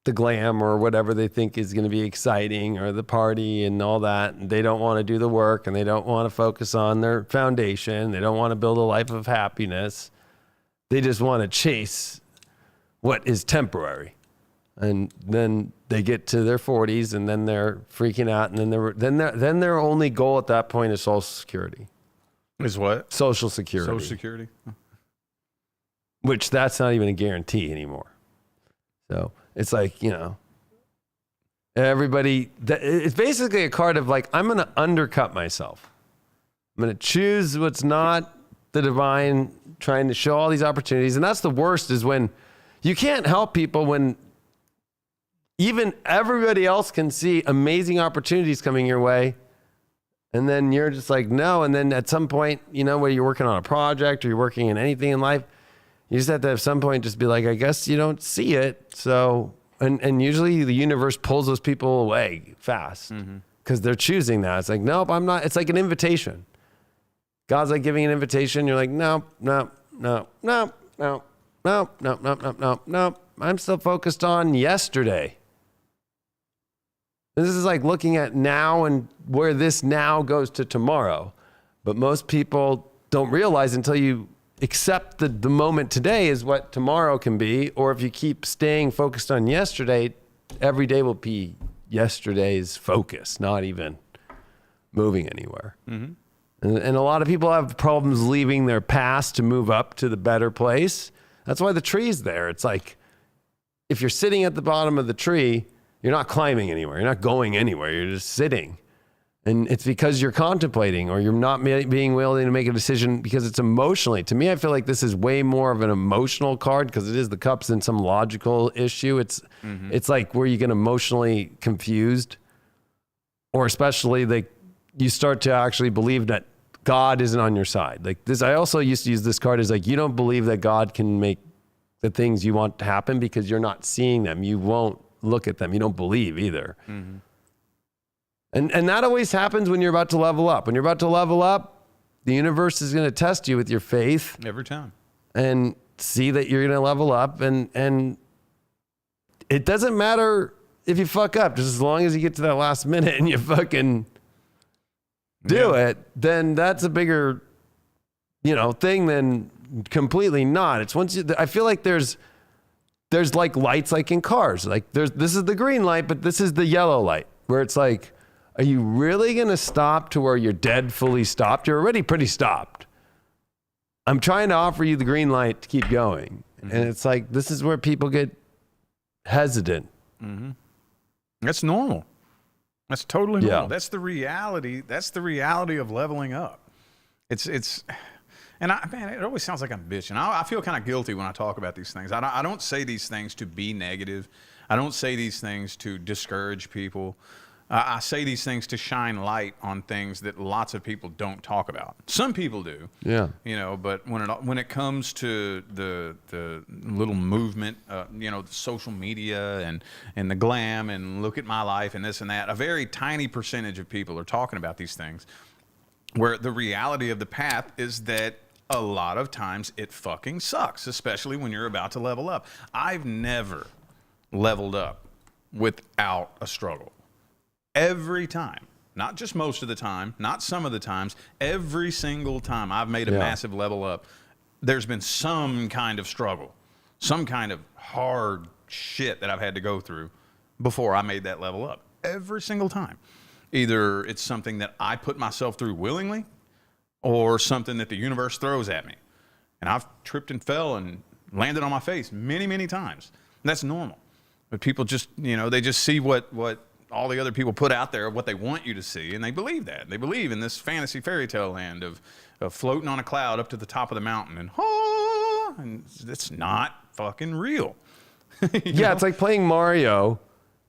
the glam or whatever they think is going to be exciting, or the party and all that. And they don't want to do the work, and they don't want to focus on their foundation. They don't want to build a life of happiness. They just want to chase what is temporary. And then they get to their 40s, and then they're freaking out, and then their only goal at that point is Social Security.
Is what?
Social Security.
Social Security.
Which that's not even a guarantee anymore. So it's like, you know, everybody, it's basically a card of like, I'm going to undercut myself. I'm going to choose what's not the divine, trying to show all these opportunities. And that's the worst, is when you can't help people when even everybody else can see amazing opportunities coming your way. And then you're just like, no. And then at some point, you know, where you're working on a project or you're working in anything in life, you just have to at some point just be like, I guess you don't see it. So, and usually the universe pulls those people away fast because they're choosing that. It's like, nope, I'm not. It's like an invitation. God's like giving an invitation. You're like, nope, I'm still focused on yesterday. This is like looking at now and where this now goes to tomorrow. But most people don't realize until you accept the moment today is what tomorrow can be. Or if you keep staying focused on yesterday, every day will be yesterday's focus, not even moving anywhere. Mm-hmm. And a lot of people have problems leaving their past to move up to the better place. That's why the tree's there. It's like if you're sitting at the bottom of the tree, you're not climbing anywhere. You're not going anywhere. You're just sitting. And it's because you're contemplating or you're not being willing to make a decision because it's emotionally. To me, I feel like this is way more of an emotional card because it is the cups than some logical issue. It's like where you get emotionally confused, or especially like you start to actually believe that God isn't on your side. Like this, I also used to use this card as like, you don't believe that God can make the things you want to happen because you're not seeing them. You won't look at them. You don't believe either. Mm-hmm. And that always happens when you're about to level up. When you're about to level up, the universe is going to test you with your faith.
Every time. And
see that you're going to level up. And it doesn't matter if you fuck up, just as long as you get to that last minute and you fucking do it, then that's a bigger, thing than completely not. It's once I feel like there's like lights like in cars. Like this is the green light, but this is the yellow light where it's like, are you really going to stop to where you're dead fully stopped? You're already pretty stopped. I'm trying to offer you the green light to keep going. Mm-hmm. And it's like, this is where people get hesitant.
Mm-hmm. That's normal. That's totally normal. Yeah. That's the reality. That's the reality of leveling up. It's, and it always sounds like I'm bitching. I feel kind of guilty when I talk about these things. I don't say these things to be negative. I don't say these things to discourage people. I say these things to shine light on things that lots of people don't talk about. Some people do, but when it comes to the little movement, the social media and the glam and look at my life and this and that, a very tiny percentage of people are talking about these things, where the reality of the path is that a lot of times it fucking sucks, especially when you're about to level up. I've never leveled up without a struggle. Every time, not just most of the time, not some of the times, every single time I've made a massive level up, there's been some kind of struggle, some kind of hard shit that I've had to go through before I made that level up. Every single time. Either it's something that I put myself through willingly or something that the universe throws at me. And I've tripped and fell and landed on my face many, many times. And that's normal. But people just, they just see what all the other people put out there of what they want you to see, and they believe that. They believe in this fantasy fairy tale land of floating on a cloud up to the top of the mountain and it's not fucking real.
It's like playing Mario,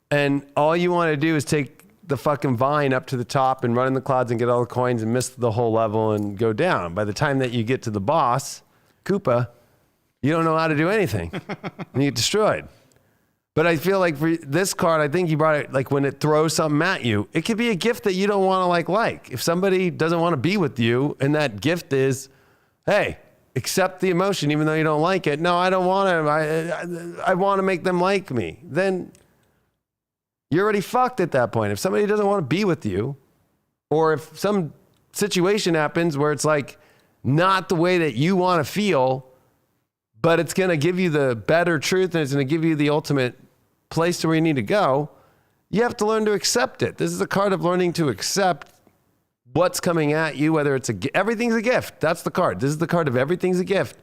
and all you want to do is take the fucking vine up to the top and run in the clouds and get all the coins and miss the whole level and go down. By the time that you get to the boss, Koopa, you don't know how to do anything and you get destroyed. But I feel like for this card, I think you brought it like when it throws something at you, it could be a gift that you don't want to like. If somebody doesn't want to be with you and that gift is, hey, accept the emotion even though you don't like it. No, I don't want to. I want to make them like me. Then you're already fucked at that point. If somebody doesn't want to be with you, or if some situation happens where it's like not the way that you want to feel, but it's going to give you the better truth and it's going to give you the ultimate place to where you need to go, you have to learn to accept it. This is a card of learning to accept what's coming at you, whether it's everything's a gift. That's the card. This is the card of everything's a gift.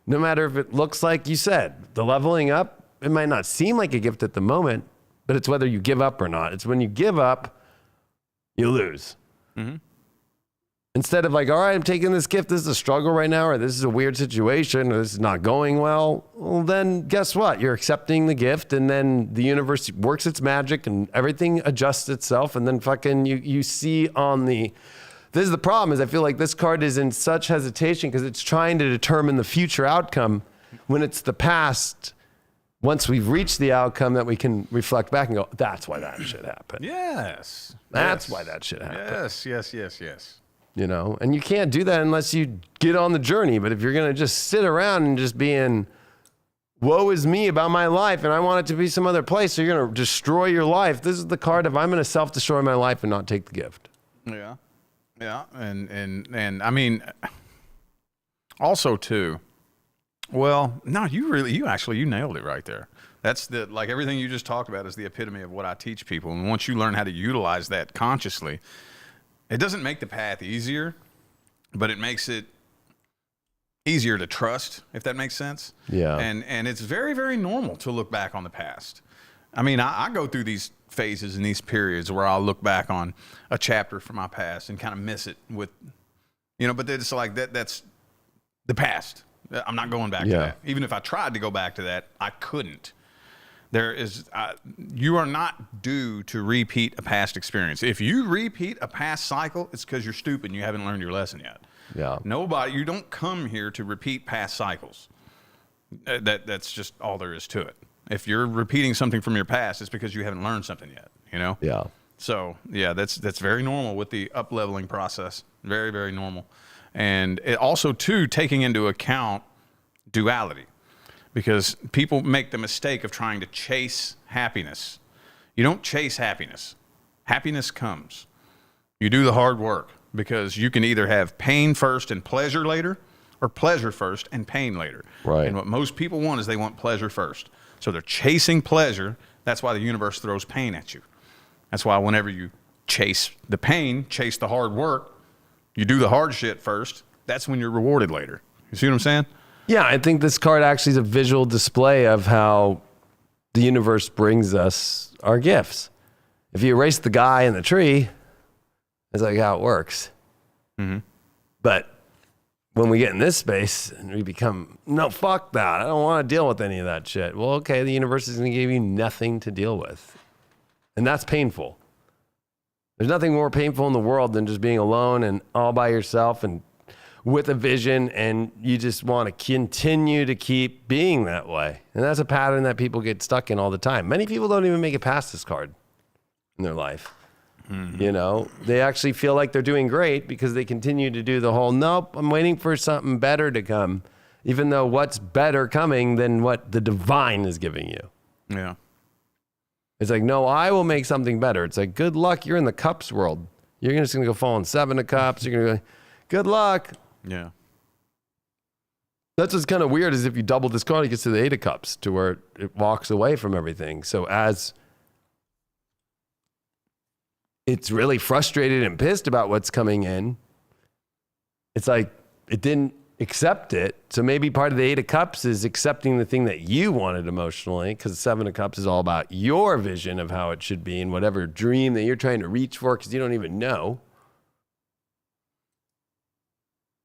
No matter if it looks like you said, the leveling up, it might not seem like a gift at the moment, but it's whether you give up or not. It's when you give up, you lose. Mm-hmm. Instead of like, all right, I'm taking this gift, this is a struggle right now, or this is a weird situation, or this is not going well then guess what? You're accepting the gift, and then the universe works its magic, and everything adjusts itself, and then fucking you see on the... This is the problem, is I feel like this card is in such hesitation because it's trying to determine the future outcome when it's the past. Once we've reached the outcome that we can reflect back and go, that's why that shit happened.
Yes.
That's why that shit happened.
Yes.
you know, and you can't do that unless you get on the journey. But if you're going to just sit around and just being, woe is me about my life and I want it to be some other place, so you're going to destroy your life. This is the card of I'm going to self-destroy my life and not take the gift.
Yeah. Yeah. And I mean, also too, well, no, you actually nailed it right there. That's like everything you just talked about is the epitome of what I teach people. And once you learn how to utilize that consciously, it doesn't make the path easier, but it makes it easier to trust, if that makes sense.
Yeah.
And it's very, very normal to look back on the past. I mean, I go through these phases and these periods where I'll look back on a chapter from my past and kind of miss it with, you know, but it's like that's the past. I'm not going back to that. Even if I tried to go back to that, I couldn't. You are not due to repeat a past experience. If you repeat a past cycle, it's because you're stupid and you haven't learned your lesson yet.
Yeah.
You don't come here to repeat past cycles. That's just all there is to it. If you're repeating something from your past, it's because you haven't learned something yet, you know?
Yeah.
So, yeah, that's very normal with the up-leveling process. Very, very normal. And it also, too, taking into account duality. Because people make the mistake of trying to chase happiness. You don't chase happiness. Happiness comes. You do the hard work, because you can either have pain first and pleasure later, or pleasure first and pain later.
Right.
And what most people want is they want pleasure first. So they're chasing pleasure. That's why the universe throws pain at you. That's why whenever you chase the pain, chase the hard work, you do the hard shit first, that's when you're rewarded later. You see what I'm saying?
Yeah, I think this card actually is a visual display of how the universe brings us our gifts. If you erase the guy in the tree, it's like how it works.
Mm-hmm.
But when we get in this space and we become, no, fuck that. I don't want to deal with any of that shit. Well, okay, the universe is going to give you nothing to deal with. And that's painful. There's nothing more painful in the world than just being alone and all by yourself and with a vision, and you just want to continue to keep being that way. And that's a pattern that people get stuck in all the time. Many people don't even make it past this card in their life. Mm-hmm. You know, they actually feel like they're doing great because they continue to do the whole, nope, I'm waiting for something better to come, even though what's better coming than what the divine is giving you.
Yeah.
It's like, no, I will make something better. It's like, good luck. You're in the cups world. You're just going to go fall in 7 of cups. You're going to go, good luck.
Yeah.
That's what's kind of weird is if you double this card, it gets to the 8 of cups to where it walks away from everything. So as it's really frustrated and pissed about what's coming in, it's like it didn't accept it. So maybe part of the 8 of cups is accepting the thing that you wanted emotionally, because the 7 of cups is all about your vision of how it should be and whatever dream that you're trying to reach for because you don't even know.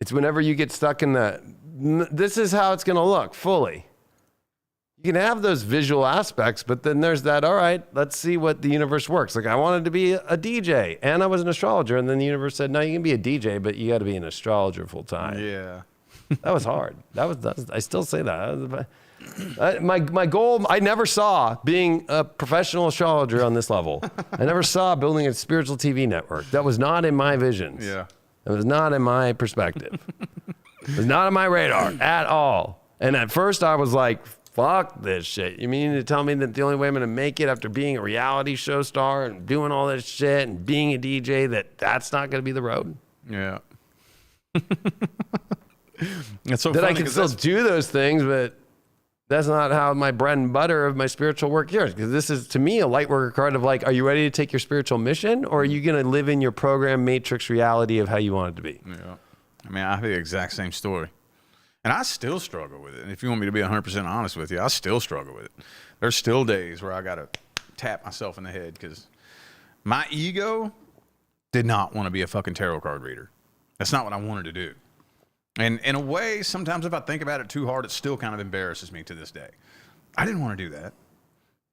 It's whenever you get stuck in this is how it's going to look fully. You can have those visual aspects, but then there's that, all right, let's see what the universe works. Like I wanted to be a DJ and I was an astrologer. And then the universe said, no, you can be a DJ, but you got to be an astrologer full time.
Yeah.
That was hard. That was I still say that. My goal, I never saw being a professional astrologer on this level. I never saw building a spiritual TV network. That was not in my visions.
Yeah.
It was not in my perspective. It was not on my radar at all. And at first I was like, fuck this shit. You mean to tell me that the only way I'm going to make it after being a reality show star and doing all this shit and being a DJ, that's not going to be the road?
Yeah. It's so
that
funny
I can still do those things, but that's not how my bread and butter of my spiritual work here. Because this is, to me, a light worker card of like, are you ready to take your spiritual mission, or are you going to live in your program matrix reality of how you want it to be?
Yeah. I mean, I have the exact same story. And I still struggle with it. And if you want me to be 100% honest with you, I still struggle with it. There's still days where I got to tap myself in the head because my ego did not want to be a fucking tarot card reader. That's not what I wanted to do. And in a way, sometimes if I think about it too hard, it still kind of embarrasses me to this day. I didn't want to do that.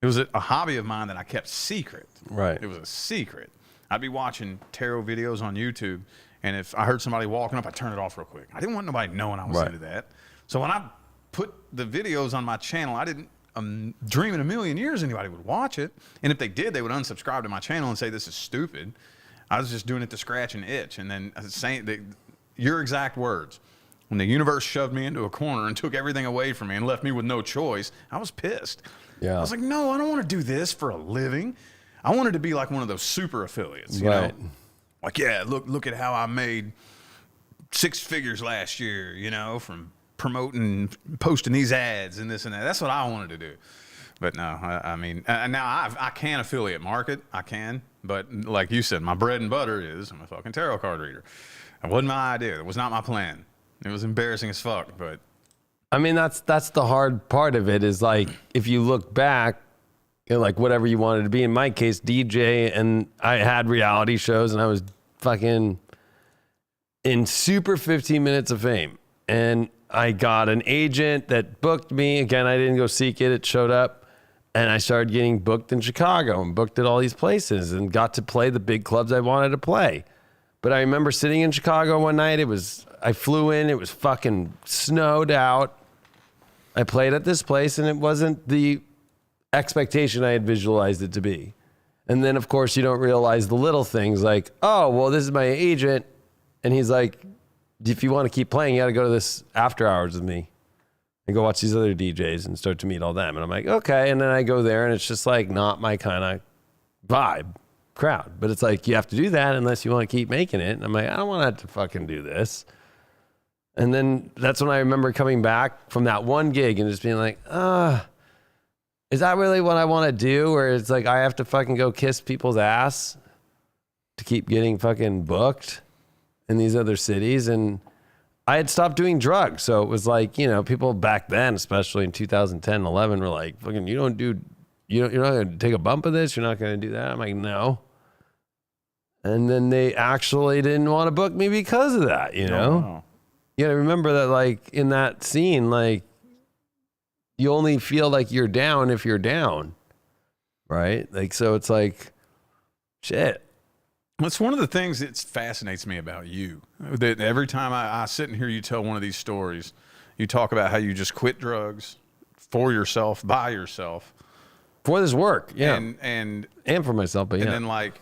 It was a hobby of mine that I kept secret.
Right.
It was a secret. I'd be watching tarot videos on YouTube, and if I heard somebody walking up, I'd turn it off real quick. I didn't want nobody knowing I was into that. So when I put the videos on my channel, I didn't dream in a million years anybody would watch it. And if they did, they would unsubscribe to my channel and say, this is stupid. I was just doing it to scratch and itch. And then saying your exact words, when the universe shoved me into a corner and took everything away from me and left me with no choice, I was pissed.
Yeah.
I was like, no, I don't want to do this for a living. I wanted to be like one of those super affiliates, you know? Like, yeah, look at how I made 6 figures last year, you know, from promoting, posting these ads and this and that. That's what I wanted to do. But no, I mean, now I can affiliate market. I can. But like you said, my bread and butter is I'm a fucking tarot card reader. It wasn't my idea. It was not my plan. It was embarrassing as fuck, but.
I mean, that's the hard part of it is like, if you look back, you know, like whatever you wanted to be, in my case, DJ, and I had reality shows and I was fucking in super 15 minutes of fame. And I got an agent that booked me. Again, I didn't go seek it. It showed up. And I started getting booked in Chicago and booked at all these places and got to play the big clubs I wanted to play. But I remember sitting in Chicago one night. I flew in. It was fucking snowed out. I played at this place and it wasn't the expectation I had visualized it to be. And then, of course, you don't realize the little things like, oh, well, this is my agent. And he's like, if you want to keep playing, you got to go to this after hours with me and go watch these other DJs and start to meet all them. And I'm like, okay. And then I go there and it's just like not my kind of vibe crowd. But it's like, you have to do that unless you want to keep making it. And I'm like, I don't want to fucking do this. And then that's when I remember coming back from that one gig and just being like, is that really what I want to do? Or it's like, I have to fucking go kiss people's ass to keep getting fucking booked in these other cities. And I had stopped doing drugs. So it was like, you know, people back then, especially in 2010, 11, were like, fucking, you're not going to take a bump of this. You're not going to do that. I'm like, no. And then they actually didn't want to book me because of that, you know?
Oh, wow.
You got to remember that, like, in that scene, like, you only feel like you're down if you're down, right? Like, so it's like, shit.
It's one of the things that fascinates me about you. That every time I sit and hear you tell one of these stories, you talk about how you just quit drugs for yourself, by yourself.
For this work, yeah.
And
for myself, but yeah.
And then, like,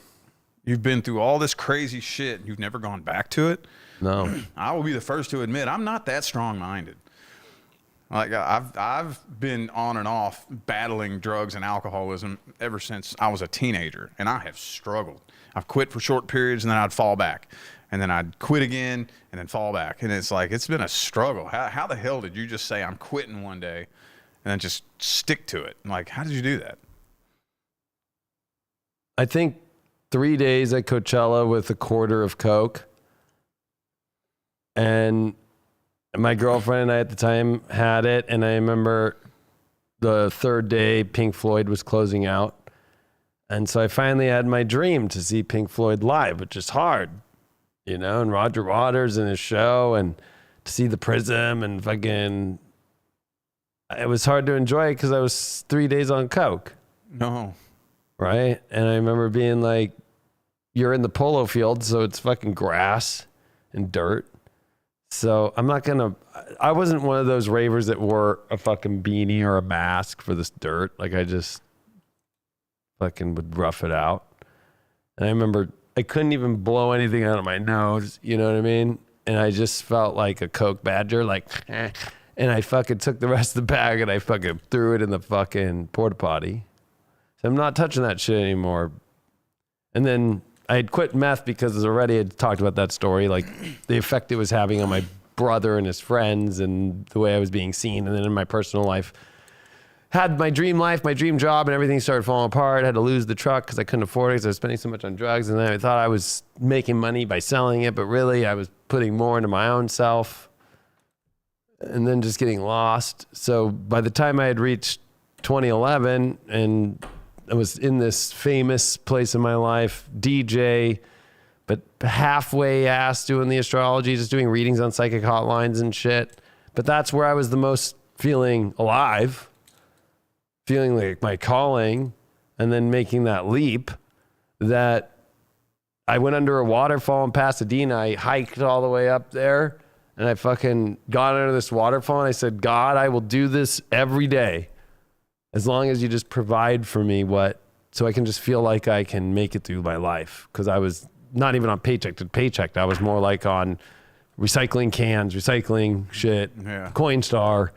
you've been through all this crazy shit and you've never gone back to it.
No.
I will be the first to admit I'm not that strong-minded. Like, I've been on and off battling drugs and alcoholism ever since I was a teenager, and I have struggled. I've quit for short periods, and then I'd fall back. And then I'd quit again, and then fall back. And it's like, it's been a struggle. How the hell did you just say, I'm quitting one day, and then just stick to it? Like, how did you do that?
I think 3 days at Coachella with a quarter of Coke. And my girlfriend and I at the time had it. And I remember the third day Pink Floyd was closing out. And so I finally had my dream to see Pink Floyd live, which is hard, you know, and Roger Waters and his show and to see the Prism and fucking, it was hard to enjoy it because I was 3 days on Coke.
No.
Right. And I remember being like, you're in the polo field, so it's fucking grass and dirt. So I wasn't one of those ravers that wore a fucking beanie or a mask for this dirt. Like, I just fucking would rough it out. And I remember I couldn't even blow anything out of my nose. You know what I mean? And I just felt like a Coke badger, like, and I fucking took the rest of the bag and I fucking threw it in the fucking porta potty. So I'm not touching that shit anymore. And then I had quit meth because already I had talked about that story, like the effect it was having on my brother and his friends and the way I was being seen. And then in my personal life, had my dream life, my dream job, and everything started falling apart. I had to lose the truck because I couldn't afford it because I was spending so much on drugs. And then I thought I was making money by selling it, but really I was putting more into my own self and then just getting lost. So by the time I had reached 2011 and I was in this famous place in my life, DJ, but halfway ass doing the astrology, just doing readings on psychic hotlines and shit. But that's where I was the most feeling alive, feeling like my calling, and then making that leap that I went under a waterfall in Pasadena. I hiked all the way up there and I fucking got under this waterfall and I said, God, I will do this every day. As long as you just provide for me so I can just feel like I can make it through my life. Because I was not even on paycheck to paycheck. I was more like on recycling cans, recycling shit, Coinstar,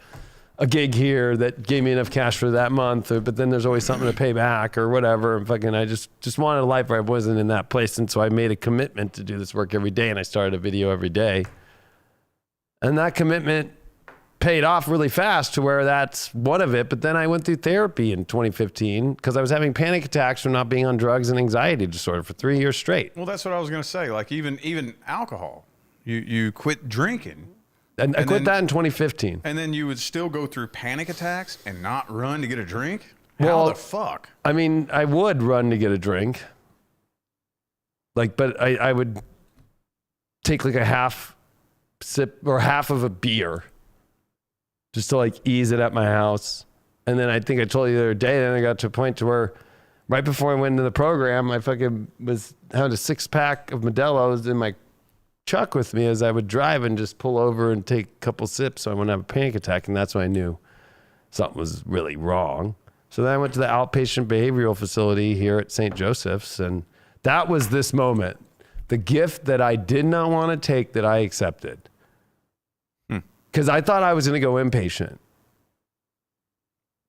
a gig here that gave me enough cash for that month, but then there's always something to pay back or whatever. And fucking, I just wanted a life where I wasn't in that place. And so I made a commitment to do this work every day, and I started a video every day. And that commitment paid off really fast to where that's one of it. But then I went through therapy in 2015 because I was having panic attacks from not being on drugs and anxiety disorder for 3 years straight.
Well, that's what I was going to say. Like even alcohol, you quit drinking.
And I quit that in 2015.
And then you would still go through panic attacks and not run to get a drink?
Well,
how the fuck?
I mean, I would run to get a drink. Like, but I would take like a half sip or half of a beer just to like ease it at my house. And then I think I told you the other day, then I got to a point to where right before I went into the program, I fucking was having a 6-pack of Modelo's in my truck with me as I would drive and just pull over and take a couple sips so I wouldn't have a panic attack. And that's when I knew something was really wrong. So then I went to the outpatient behavioral facility here at St. Joseph's. And that was this moment, the gift that I did not want to take that I accepted. Because I thought I was going to go inpatient.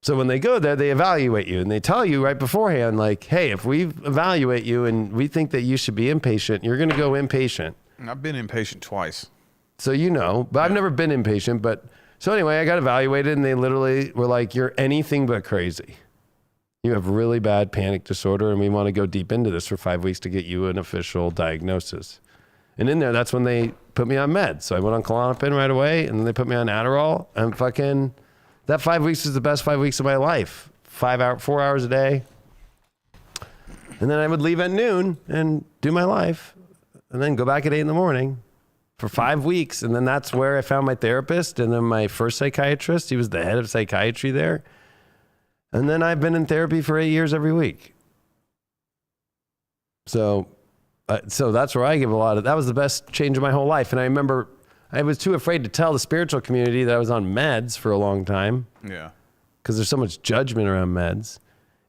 So when they go there, they evaluate you and they tell you right beforehand, like, hey, if we evaluate you and we think that you should be inpatient, you're going to go inpatient.
I've been inpatient twice.
So you know, but I've never been inpatient. But so anyway, I got evaluated and they literally were like, you're anything but crazy. You have really bad panic disorder and we want to go deep into this for 5 weeks to get you an official diagnosis. And in there, that's when they put me on meds. So I went on Klonopin right away and then they put me on Adderall and fucking, that 5 weeks is the best 5 weeks of my life. 4 hours a day. And then I would leave at noon and do my life. And then go back at 8 in the morning for 5 weeks. And then that's where I found my therapist. And then my first psychiatrist, he was the head of psychiatry there. And then I've been in therapy for 8 years every week. So that's where I give a lot of, that was the best change of my whole life. And I remember I was too afraid to tell the spiritual community that I was on meds for a long time.
Yeah.
Because there's so much judgment around meds.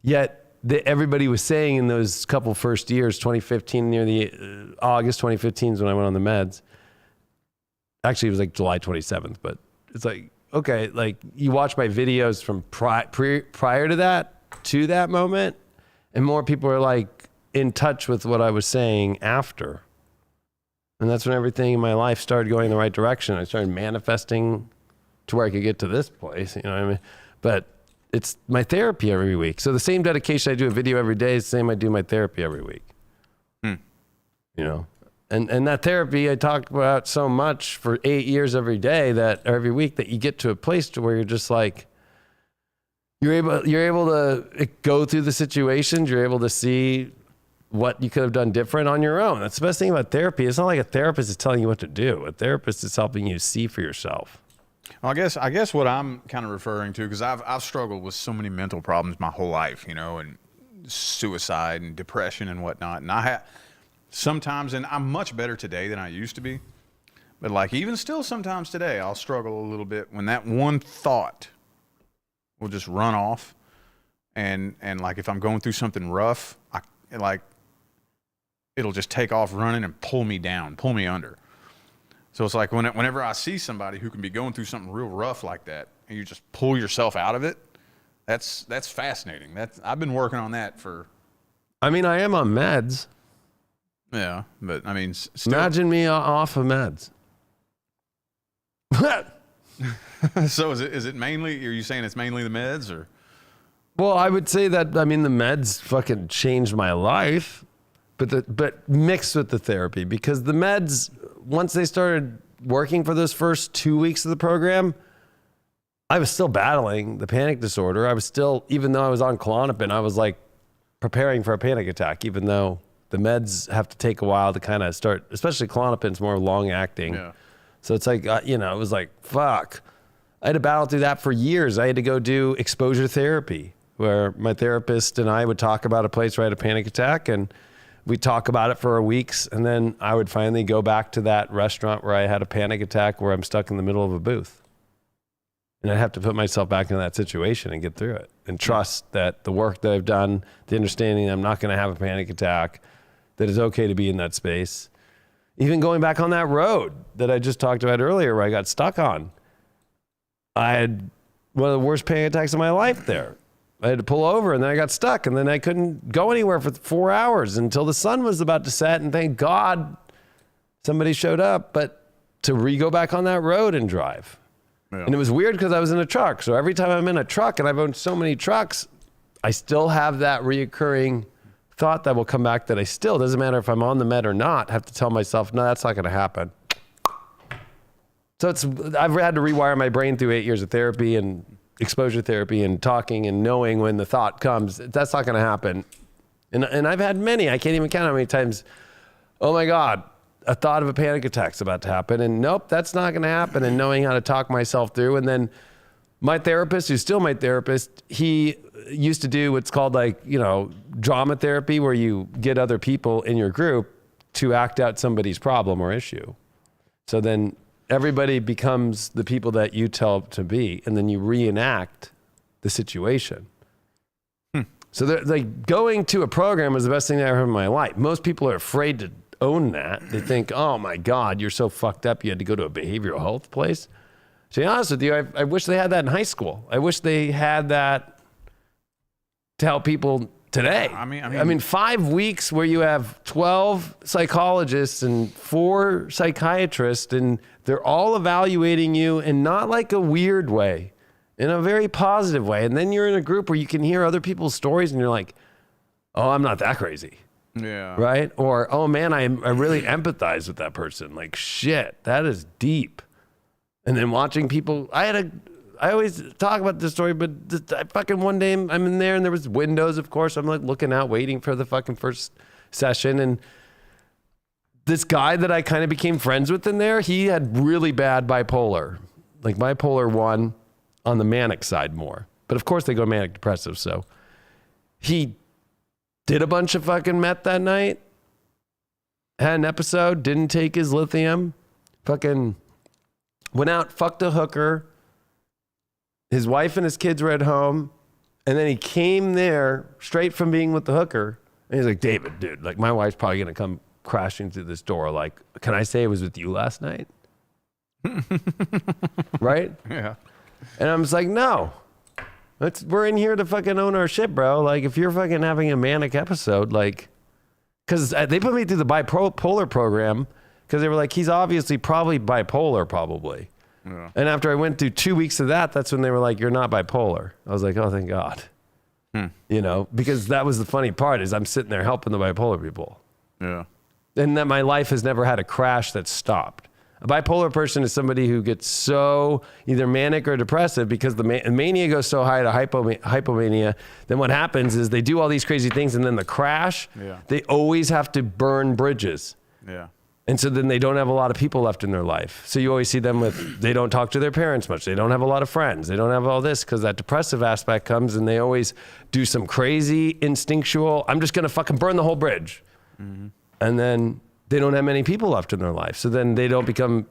Yet, everybody was saying in those couple first years, 2015, near the August 2015 is when I went on the meds. Actually, it was like July 27th, but it's like, okay, like you watch my videos from prior to that moment, and more people are like in touch with what I was saying after. And that's when everything in my life started going in the right direction. I started manifesting to where I could get to this place, you know what I mean? But it's my therapy every week. So the same dedication I do a video every day is the same I do my therapy every week. You know, and that therapy I talk about so much for 8 years every day that or every week that you get to a place to where you're just like, you're able to go through the situations. You're able to see what you could have done different on your own. That's the best thing about therapy. It's not like a therapist is telling you what to do. A therapist is helping you see for yourself.
Well, I guess what I'm kind of referring to, because I've struggled with so many mental problems my whole life, you know, and suicide and depression and whatnot. And I have sometimes, and I'm much better today than I used to be. But like even still sometimes today, I'll struggle a little bit when that one thought will just run off. And like if I'm going through something rough, it'll just take off running and pull me down, pull me under. So it's like whenever I see somebody who can be going through something real rough like that, and you just pull yourself out of it, that's fascinating. I've been working on that for.
I mean, I am on meds.
Yeah, but I mean, still.
Imagine me off of meds.
So is it mainly? Are you saying it's mainly the meds, or?
Well, I would say that the meds fucking changed my life, but mixed with the therapy, because the meds, once they started working for those first 2 weeks of the program, I was still battling the panic disorder. I was still, even though I was on Klonopin, I was like preparing for a panic attack, even though the meds have to take a while to kind of start, especially Klonopin's more long acting. Yeah. So it's like, it was like, fuck. I had to battle through that for years. I had to go do exposure therapy, where my therapist and I would talk about a place where I had a panic attack, and we'd talk about it for weeks, and then I would finally go back to that restaurant where I had a panic attack, where I'm stuck in the middle of a booth. And I'd have to put myself back in that situation and get through it and trust that the work that I've done, the understanding that I'm not going to have a panic attack, that it's okay to be in that space. Even going back on that road that I just talked about earlier where I got stuck on. I had one of the worst panic attacks of my life there. I had to pull over and then I got stuck and then I couldn't go anywhere for 4 hours until the sun was about to set, and thank God somebody showed up, but to go back on that road and drive. Yeah. And it was weird because I was in a truck. So every time I'm in a truck, and I've owned so many trucks, I still have that reoccurring thought that will come back that I still, doesn't matter if I'm on the med or not, have to tell myself, no, that's not going to happen. So I've had to rewire my brain through 8 years of therapy and exposure therapy and talking and knowing when the thought comes, that's not going to happen. And I've had many, I can't even count how many times, oh my God, a thought of a panic attack's about to happen. And nope, that's not going to happen. And knowing how to talk myself through. And then my therapist, who's still my therapist, he used to do what's called drama therapy, where you get other people in your group to act out somebody's problem or issue. So then everybody becomes the people that you tell to be, and then you reenact the situation. So going to a program was the best thing I ever had in my life. Most people are afraid to own that. They think, oh my God, you're so fucked up you had to go to a behavioral health place. To be honest with you, I wish they had that in high school. I wish they had that to help people today. I mean, 5 weeks where you have 12 psychologists and 4 psychiatrists, and they're all evaluating you in not like a weird way, in a very positive way. And then you're in a group where you can hear other people's stories and you're like, oh, I'm not that crazy.
Yeah.
Right? Or, oh man, I really empathize with that person. Like, shit, that is deep. And then watching people, I always talk about this story, but one day I'm in there and there was windows, of course. I'm like looking out, waiting for the fucking first session. And this guy that I kind of became friends with in there, he had really bad bipolar, like bipolar 1 on the manic side more. But of course they go manic depressive. So he did a bunch of fucking meth that night, had an episode, didn't take his lithium, fucking went out, fucked a hooker. His wife and his kids were at home. And then he came there straight from being with the hooker. And he's like, David, dude, like my wife's probably going to come crashing through this door. Like, can I say it was with you last night? Right?
Yeah.
And I'm just like, no. We're in here to fucking own our shit, bro. Like, if you're fucking having a manic episode, like, because they put me through the bipolar program because they were like, he's obviously probably bipolar, probably. Yeah. And after I went through 2 weeks of that, that's when they were like, you're not bipolar. I was like, oh, thank God. You know, because that was the funny part is I'm sitting there helping the bipolar people.
Yeah.
And that my life has never had a crash that stopped. A bipolar person is somebody who gets so either manic or depressive because the mania goes so high to hypomania. Then what happens is they do all these crazy things, and then the crash, they always have to burn bridges.
Yeah.
And so then they don't have a lot of people left in their life. So you always see them they don't talk to their parents much. They don't have a lot of friends. They don't have all this because that depressive aspect comes, and they always do some crazy instinctual, I'm just going to fucking burn the whole bridge. Mm-hmm. And then they don't have many people left in their life. So then they don't become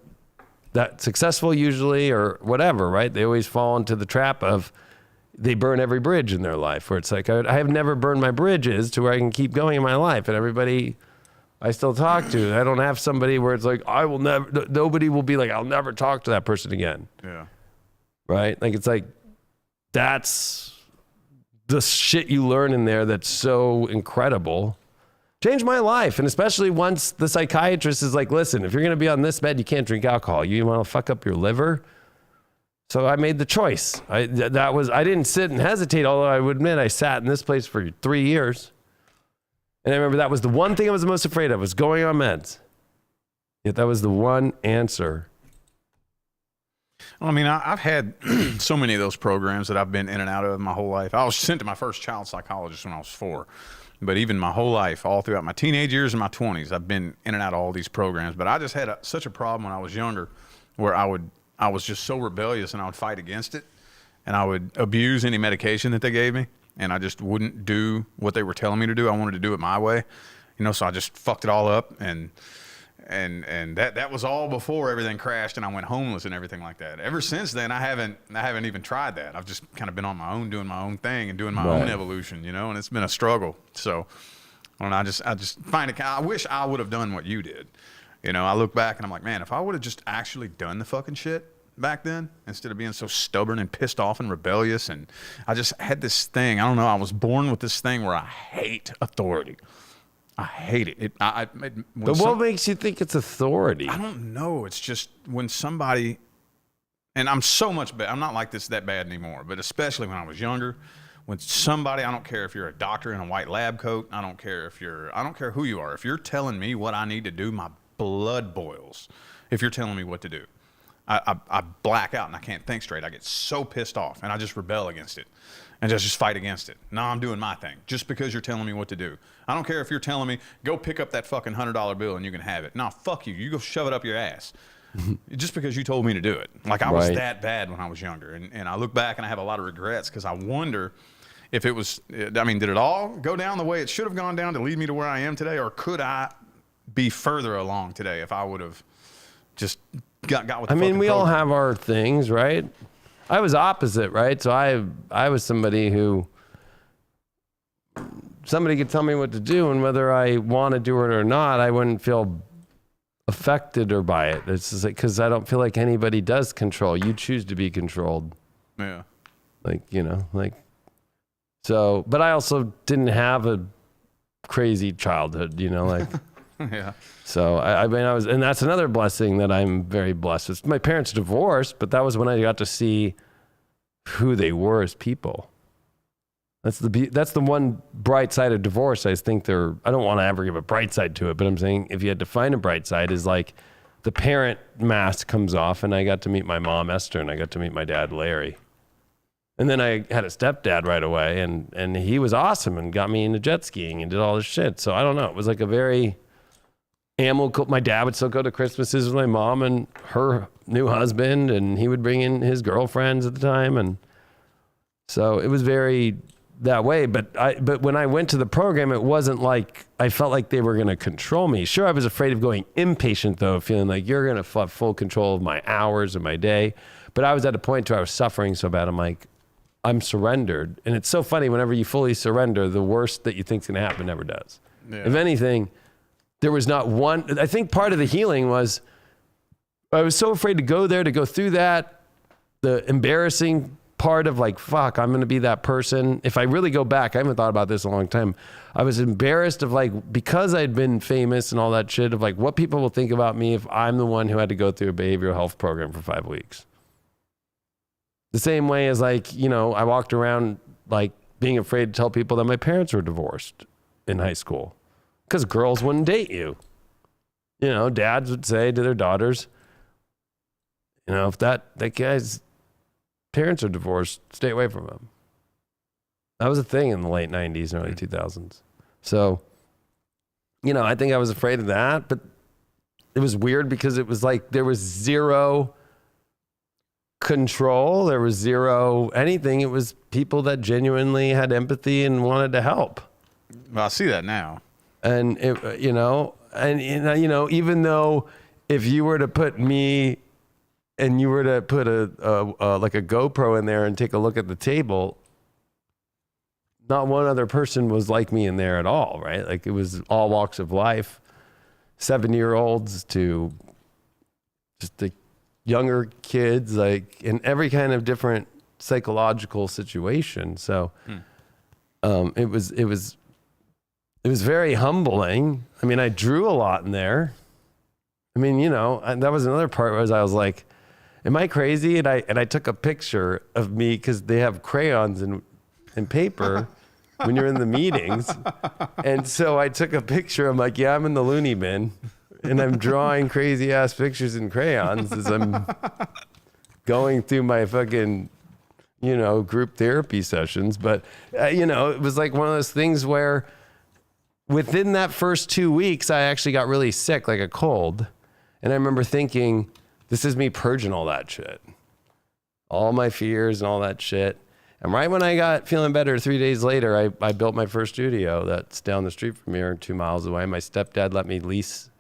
that successful usually or whatever, right? They always fall into the trap of they burn every bridge in their life, where it's like, I have never burned my bridges to where I can keep going in my life. And everybody I still talk to, I don't have somebody where it's like, nobody will be like, I'll never talk to that person again.
Yeah.
Right? Like, it's like, that's the shit you learn in there that's so incredible. Changed my life. And especially once the psychiatrist is like, listen, if you're going to be on this bed, you can't drink alcohol. You want to fuck up your liver. So I made the choice. I didn't sit and hesitate, although I would admit I sat in this place for 3 years. And I remember that was the one thing I was the most afraid of, was going on meds. Yet that was the one answer.
Well, I mean, I've had so many of those programs that I've been in and out of my whole life. I was sent to my first child psychologist when I was 4. But even my whole life, all throughout my teenage years and my 20s, I've been in and out of all these programs. But I just had such a problem when I was younger where I was just so rebellious, and I would fight against it. And I would abuse any medication that they gave me. And I just wouldn't do what they were telling me to do. I wanted to do it my way, so I just fucked it all up. And that was all before everything crashed and I went homeless and everything like that. Ever since then, I haven't even tried that. I've just kind of been on my own, doing my own thing and doing my own evolution, and it's been a struggle. So I don't know. I just find it. I wish I would have done what you did. You know, I look back and I'm like, man, if I would have just actually done the fucking shit back then, instead of being so stubborn and pissed off and rebellious, and I just had this thing. I don't know. I was born with this thing where I hate authority. I hate it.
But what makes you think it's authority?
I don't know. It's just when somebody, and I'm so much better. I'm not like this that bad anymore, but especially when I was younger, when somebody, I don't care if you're a doctor in a white lab coat, I don't care who you are. If you're telling me what I need to do, my blood boils. If you're telling me what to do, I black out and I can't think straight. I get so pissed off and I just rebel against it and just fight against it. No, I'm doing my thing just because you're telling me what to do. I don't care if you're telling me, go pick up that fucking $100 bill and you can have it. No, fuck you. You go shove it up your ass. Just because you told me to do it. Like I was that bad when I was younger. And I look back and I have a lot of regrets because I wonder if it was, I mean, did it all go down the way it should have gone down to lead me to where I am today? Or could I be further along today if I would have just got with the fucking
we all
program?
have our things, right? I was opposite, right? So I was somebody who, somebody could tell me what to do, and whether I want to do it or not, I wouldn't feel affected or by it. It's just like, because I don't feel like anybody does control. You choose to be controlled.
Yeah.
Like, you know, like, so, but I also didn't have a crazy childhood, you know, like,
Yeah.
so I mean, and that's another blessing that I'm very blessed with. My parents divorced, but that was when I got to see who they were as people. That's the one bright side of divorce. I think I don't want to ever give a bright side to it, but I'm saying if you had to find a bright side, is like the parent mask comes off and I got to meet my mom, Esther, and I got to meet my dad, Larry. And then I had a stepdad right away, and he was awesome and got me into jet skiing and did all this shit. So I don't know. It was like a very my dad would still go to Christmases with my mom and her new husband, and he would bring in his girlfriends at the time. And so it was very that way. But when I went to the program, it wasn't like I felt like they were going to control me. Sure, I was afraid of going impatient, though, feeling like you're going to have full control of my hours and my day. But I was at a point where I was suffering so bad. I'm like, I'm surrendered. And it's so funny, whenever you fully surrender, the worst that you think is going to happen never does. Yeah. If anything, there was not one. I think part of the healing was I was so afraid to go there, to go through that, the embarrassing part of like, fuck, I'm going to be that person. If I really go back, I haven't thought about this in a long time. I was embarrassed of like, because I'd been famous and all that shit, of like what people will think about me if I'm the one who had to go through a behavioral health program for 5 weeks. The same way as like, you know, I walked around like being afraid to tell people that my parents were divorced in high school because girls wouldn't date you. You know, dads would say to their daughters, you know, if that guy's parents are divorced, stay away from him. That was a thing in the late 90s and early 2000s. So, you know, I think I was afraid of that, but it was weird because it was like there was zero control. There was zero anything. It was people that genuinely had empathy and wanted to help.
Well, I see that now.
And, it, you know, even though if you were to put me and you were to put like a GoPro in there and take a look at the table, not one other person was like me in there at all, right? Like it was all walks of life, 7-year-olds to just the younger kids, like in every kind of different psychological situation. So it was very humbling. I mean, I drew a lot in there. I mean, you know, and that was another part where I was like, am I crazy? And I took a picture of me because they have crayons and paper when you're in the meetings. And so I took a picture. I'm like, yeah, I'm in the loony bin. And I'm drawing crazy ass pictures in crayons as I'm going through my fucking, you know, group therapy sessions. But, you know, it was like one of those things where within that first 2 weeks, I actually got really sick, like a cold. And I remember thinking, this is me purging all that shit, all my fears and all that shit. And right when I got feeling better, 3 days later, I built my first studio that's down the street from here, 2 miles away. My stepdad let me lease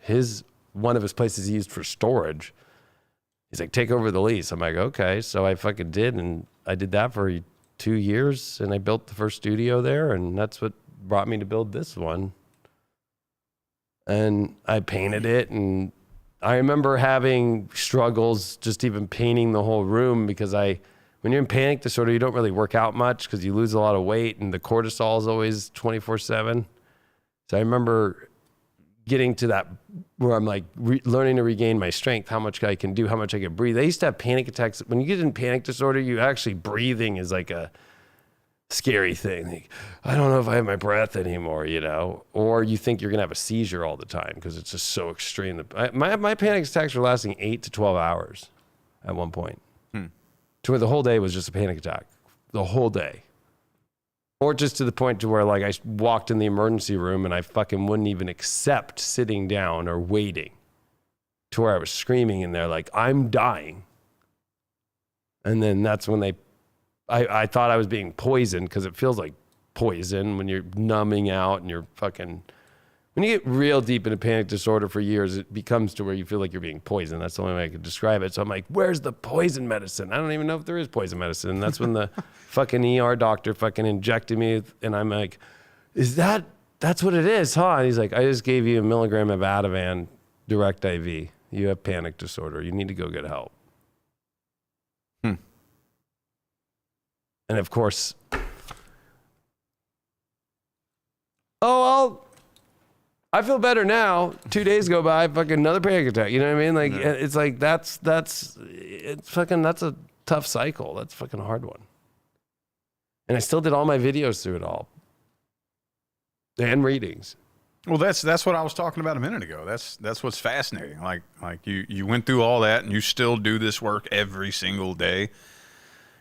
one of his places he used for storage. He's like, take over the lease. I'm like, okay. So I fucking did. And I did that for 2 years. And I built the first studio there. And that's what brought me to build this one. and I painted it. And I remember having struggles just even painting the whole room because when you're in panic disorder, you don't really work out much because you lose a lot of weight and the cortisol is always 24/7. So I remember getting to that where I'm like learning to regain my strength, how much I can do, how much I can breathe. I used to have panic attacks. When you get in panic disorder, you actually breathing is like a scary thing. Like, I don't know if I have my breath anymore, you know, or you think you're going to have a seizure all the time because it's just so extreme. My panic attacks were lasting 8 to 12 hours at one point to where the whole day was just a panic attack, the whole day. Or just to the point to where like I walked in the emergency room and I fucking wouldn't even accept sitting down or waiting, to where I was screaming in there like, I'm dying. And then that's when I thought I was being poisoned because it feels like poison when you're numbing out and you're fucking, when you get real deep into panic disorder for years, it becomes to where you feel like you're being poisoned. That's the only way I could describe it. So I'm like, where's the poison medicine? I don't even know if there is poison medicine. And that's when the fucking ER doctor fucking injected me. And I'm like, that's what it is, huh? And he's like, I just gave you 1 milligram of Ativan direct IV. You have panic disorder. You need to go get help. And of course, I feel better now. 2 days go by, fucking another panic attack. You know what I mean? Like, It's like, that's a tough cycle. That's a fucking hard one. And I still did all my videos through it all. And readings.
Well, that's what I was talking about a minute ago. That's what's fascinating. Like you went through all that and you still do this work every single day.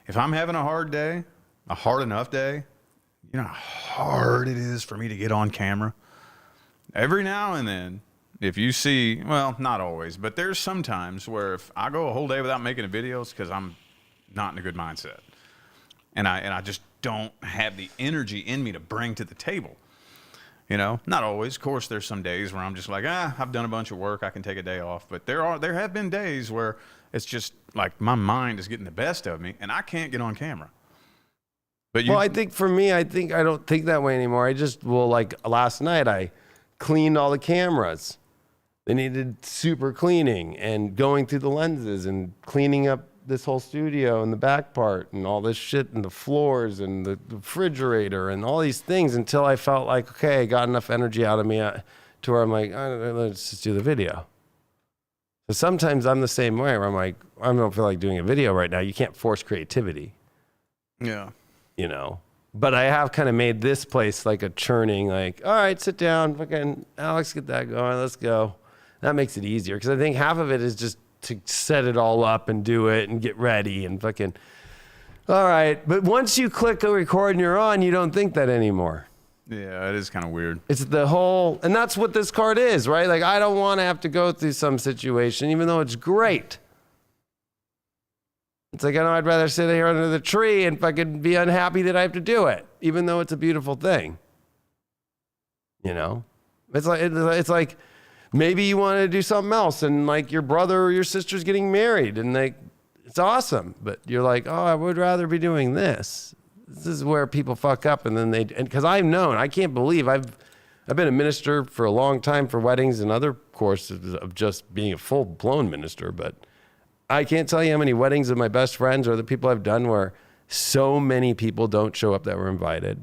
If I'm having a hard day, a hard enough day, you know how hard it is for me to get on camera. Every now and then, if you see, well, not always, but there's some times where if I go a whole day without making a video, it's because I'm not in a good mindset. And I just don't have the energy in me to bring to the table. You know, not always. Of course, there's some days where I'm just like, I've done a bunch of work. I can take a day off. But there have been days where it's just like my mind is getting the best of me and I can't get on camera. But
I think for me, I don't think that way anymore. I just, like last night, I cleaned all the cameras. They needed super cleaning and going through the lenses and cleaning up this whole studio and the back part and all this shit and the floors and the refrigerator and all these things until I felt like, okay, I got enough energy out of me to where I'm like, let's just do the video. So sometimes I'm the same way where I'm like, I don't feel like doing a video right now. You can't force creativity.
Yeah.
You know? But I have kind of made this place like a churning, like, all right, sit down, fucking Alex, get that going, let's go. That makes it easier because I think half of it is just to set it all up and do it and get ready and fucking, all right. But once you click a record and you're on, you don't think that anymore.
Yeah, it is kind of weird.
It's the whole, and that's what this card is, right? Like, I don't want to have to go through some situation, even though it's great. It's like, I know I'd rather sit here under the tree and fucking be unhappy that I have to do it, even though it's a beautiful thing. You know? It's like maybe you want to do something else and like your brother or your sister's getting married and it's awesome. But you're like, oh, I would rather be doing this. This is where people fuck up. And then because I've known, I can't believe I've been a minister for a long time for weddings and other courses of just being a full blown minister, but I can't tell you how many weddings of my best friends or the people I've done where so many people don't show up that were invited.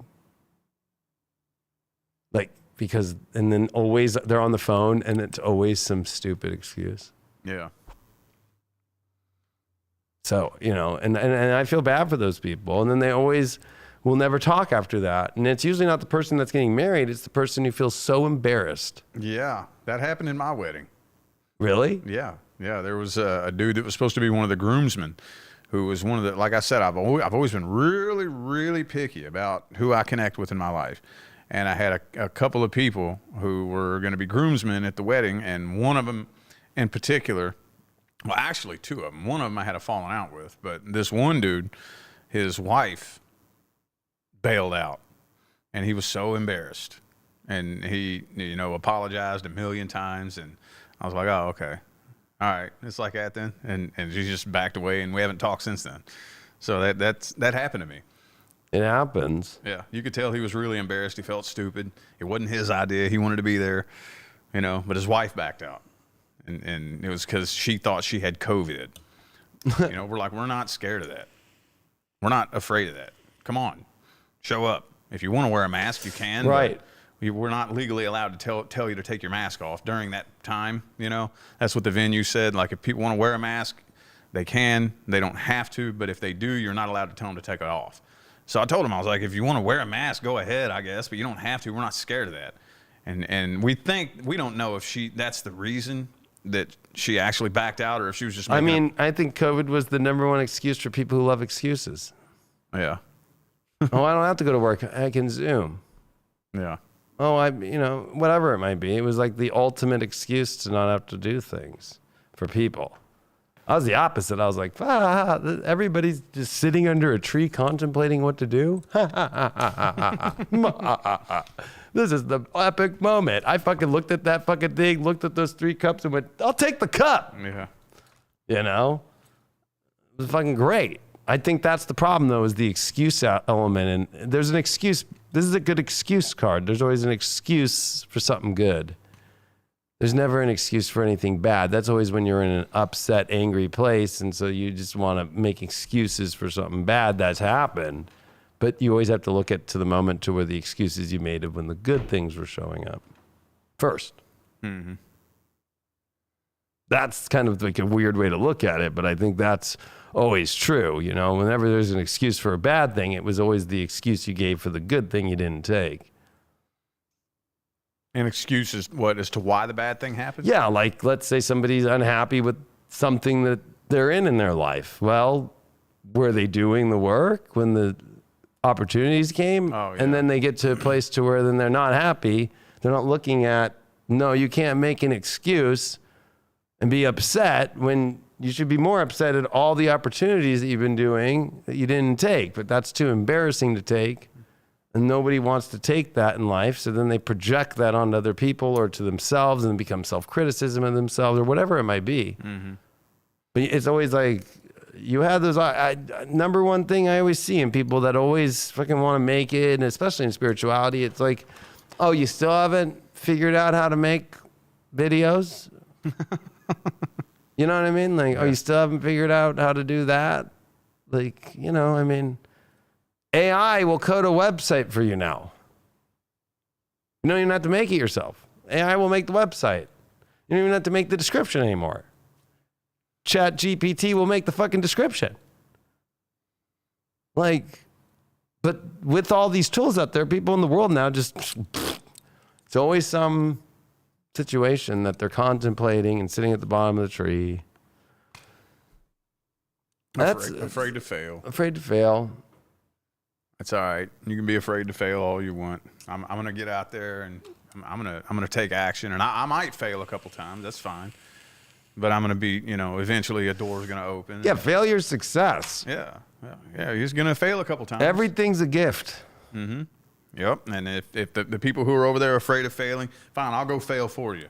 Like, because, and then always they're on the phone and it's always some stupid excuse.
Yeah.
So, you know, and I feel bad for those people. And then they always will never talk after that. And it's usually not the person that's getting married. It's the person who feels so embarrassed.
Yeah. That happened in my wedding.
Really?
Yeah. Yeah, there was a dude that was supposed to be one of the groomsmen who was one of the, like I said, I've always been really, really picky about who I connect with in my life. And I had a couple of people who were going to be groomsmen at the wedding, and one of them in particular, well, actually two of them. One of them I had a falling out with, but this one dude, his wife bailed out, and he was so embarrassed. And he, you know, apologized a million times, and I was like, oh, okay. All right, it's like that then, and she just backed away, and we haven't talked since then. So that happened to me.
It happens.
Yeah, you could tell he was really embarrassed. He felt stupid. It wasn't his idea. He wanted to be there, you know, but his wife backed out. And it was because she thought she had COVID. You know, we're like, we're not scared of that. We're not afraid of that. Come on, show up. If you want to wear a mask, you can.
Right.
We're not legally allowed to tell you to take your mask off during that time. You know, that's what the venue said. Like, if people want to wear a mask, they can. They don't have to. But if they do, you're not allowed to tell them to take it off. So I told him, I was like, if you want to wear a mask, go ahead, I guess, but you don't have to. We're not scared of that. And we don't know if that's the reason that she actually backed out, or if she was just making
I think COVID was the #1 excuse for people who love excuses.
Yeah.
Oh, I don't have to go to work. I can Zoom.
Yeah.
Oh, whatever it might be. It was like the ultimate excuse to not have to do things for people. I was the opposite. I was like, everybody's just sitting under a tree contemplating what to do. This is the epic moment. I fucking looked at that fucking thing, looked at those 3 cups and went, I'll take the cup.
Yeah.
You know? It was fucking great. I think that's the problem, though, is the excuse element. And there's an excuse. This is a good excuse card. There's always an excuse for something good. There's never an excuse for anything bad. That's always when you're in an upset, angry place. And so you just want to make excuses for something bad that's happened. But you always have to look to the moment to where the excuses you made of when the good things were showing up first.
Mm-hmm.
That's kind of like a weird way to look at it, but I think that's always true. You know, whenever there's an excuse for a bad thing, it was always the excuse you gave for the good thing you didn't take.
An excuse is what, as to why the bad thing happened?
Yeah, like let's say somebody's unhappy with something that they're in their life. Well, were they doing the work when the opportunities came?
Oh, yeah.
And then they get to a place to where then they're not happy. They're not looking at, no, you can't make an excuse and be upset when you should be more upset at all the opportunities that you've been doing that you didn't take. But that's too embarrassing to take. And nobody wants to take that in life. So then they project that onto other people or to themselves and become self-criticism of themselves or whatever it might be. Mm-hmm. But it's always like, you have those, #1 thing I always see in people that always fucking want to make it, and especially in spirituality, it's like, oh, you still haven't figured out how to make videos? You know what I mean? Like, oh, you still haven't figured out how to do that? Like, you know, I mean, AI will code a website for you now. You don't even have to make it yourself. AI will make the website. You don't even have to make the description anymore. Chat GPT will make the fucking description. Like, but with all these tools out there, people in the world now just, it's always some situation that they're contemplating and sitting at the bottom of the tree. That's
afraid to fail.
Afraid to fail.
It's all right. You can be afraid to fail all you want. I'm gonna get out there and I'm gonna take action, and I might fail a couple times. That's fine. But I'm gonna be, you know, eventually a door's gonna open.
Yeah, failure's success.
Yeah. You're just gonna fail a couple times.
Everything's a gift.
Mm-hmm. Yep. And if the people who are over there are afraid of failing, fine, I'll go fail for you.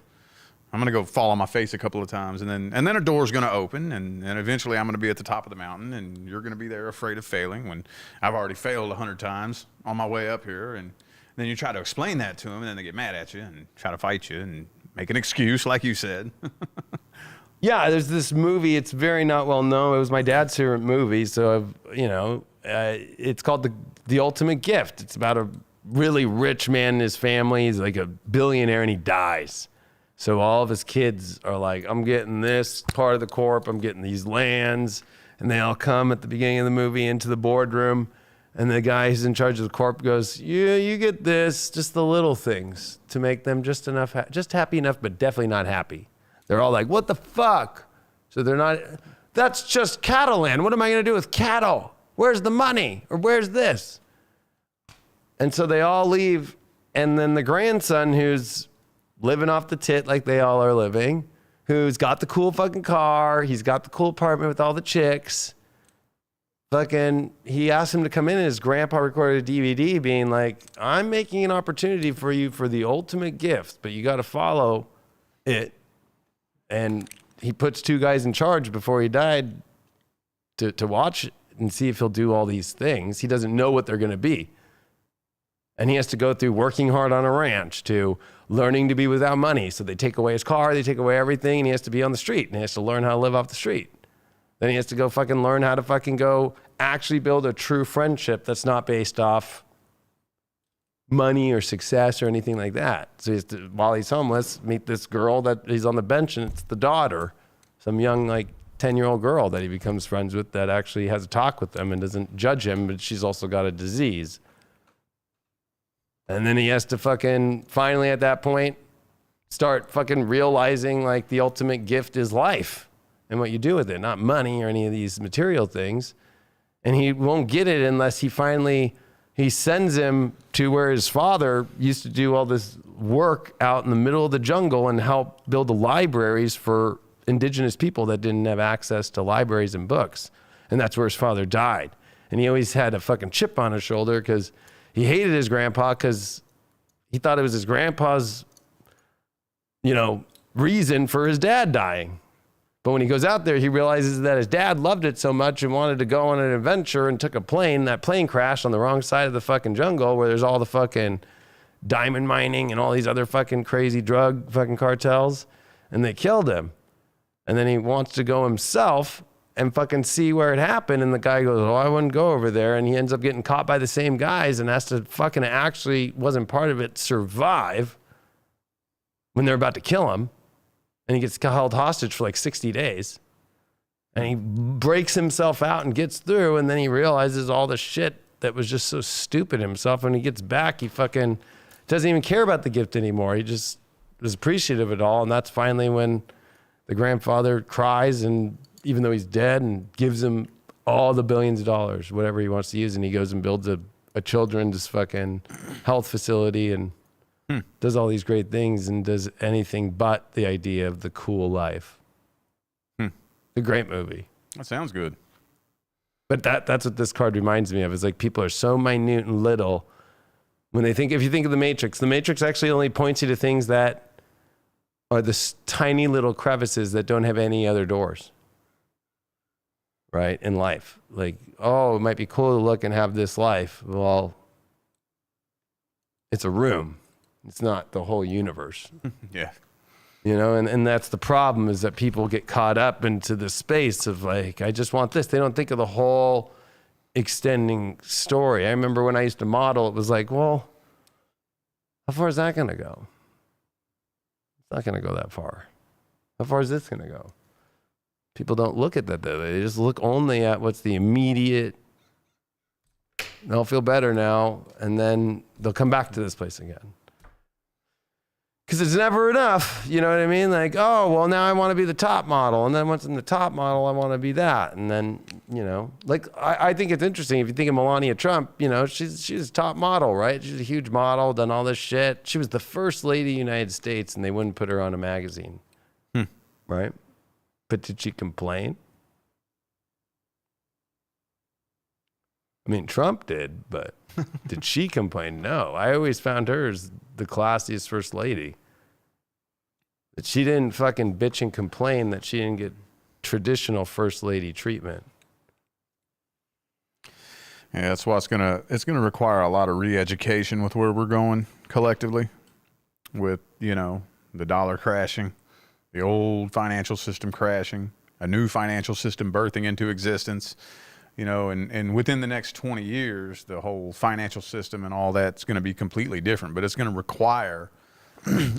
I'm gonna go fall on my face a couple of times, and then a door's gonna open, and eventually I'm gonna be at the top of the mountain, and you're gonna be there afraid of failing when I've already failed 100 times on my way up here, and then you try to explain that to them, and then they get mad at you and try to fight you and make an excuse, like you said.
Yeah, there's this movie. It's very not well known. It was my dad's favorite movie, so it's called the Ultimate Gift. It's about a really rich man and his family. He's like a billionaire, and he dies. So all of his kids are like, I'm getting this part of the corp, I'm getting these lands, and they all come at the beginning of the movie into the boardroom, and the guy who's in charge of the corp goes, yeah, you get this, just the little things to make them just happy enough, but definitely not happy. They're all like, what the fuck? So they're not, that's just cattle land. What am I going to do with cattle? Where's the money? Or where's this? And so they all leave. And then the grandson, who's living off the tit like they all are living, who's got the cool fucking car, he's got the cool apartment with all the chicks, fucking, he asked him to come in, and his grandpa recorded a DVD being like, I'm making an opportunity for you for the ultimate gift, but you got to follow it. And he puts 2 guys in charge before he died to watch and see if he'll do all these things. He doesn't know what they're going to be. And he has to go through working hard on a ranch to learning to be without money. So they take away his car, they take away everything, and he has to be on the street, and he has to learn how to live off the street. Then he has to go fucking learn how to fucking go actually build a true friendship that's not based off money or success or anything like that. So he has to, while he's homeless, meet this girl that he's on the bench, and it's the daughter, some young, like, 10-year-old girl that he becomes friends with that actually has a talk with him and doesn't judge him, but she's also got a disease. And then he has to fucking finally at that point start fucking realizing like the ultimate gift is life and what you do with it, not money or any of these material things. And he won't get it unless he sends him to where his father used to do all this work out in the middle of the jungle and help build the libraries for indigenous people that didn't have access to libraries and books. And that's where his father died. And he always had a fucking chip on his shoulder because he hated his grandpa because he thought it was his grandpa's, reason for his dad dying. But when he goes out there, he realizes that his dad loved it so much and wanted to go on an adventure and took a plane. That plane crashed on the wrong side of the fucking jungle where there's all the fucking diamond mining and all these other fucking crazy drug fucking cartels. And they killed him. And then he wants to go himself and fucking see where it happened. And the guy goes, oh, I wouldn't go over there. And he ends up getting caught by the same guys and has to fucking actually, wasn't part of it, survive when they're about to kill him. And he gets held hostage for like 60 days. And he breaks himself out and gets through. And then he realizes all the shit that was just so stupid himself. When he gets back, he fucking doesn't even care about the gift anymore. He just was appreciative of it all. And that's finally when the grandfather cries, and even though he's dead, and gives him all the billions of dollars, whatever he wants to use. And he goes and builds a children's fucking health facility and does all these great things and does anything but the idea of the cool life. A great movie.
That sounds good.
But that's what this card reminds me of, is like people are so minute and little when if you think of the Matrix actually only points you to things that are the tiny little crevices that don't have any other doors, right, in life. Like, oh, it might be cool to look and have this life. Well, it's a room. It's not the whole universe.
Yeah.
And that's the problem, is that people get caught up into the space of like, I just want this. They don't think of the whole extending story. I remember when I used to model, it was like, well, how far is that going to go? It's not going to go that far. How far is this going to go? People don't look at that though. They just look only at what's the immediate. They'll feel better now, and then they'll come back to this place again. Because it's never enough. You know what I mean? Like, oh, well, now I want to be the top model. And then once in the top model, I want to be that. And then, like, I think it's interesting. If you think of Melania Trump, she's a top model, right? She's a huge model, done all this shit. She was the first lady of the United States, and they wouldn't put her on a magazine. Right? But did she complain? I mean, Trump did, but did she complain? No. I always found her as the classiest first lady. That she didn't fucking bitch and complain that she didn't get traditional first lady treatment.
Yeah, that's why it's gonna require a lot of re-education with where we're going collectively, with the dollar crashing, the old financial system crashing, a new financial system birthing into existence. And within the next 20 years, the whole financial system and all that's going to be completely different. But it's going to require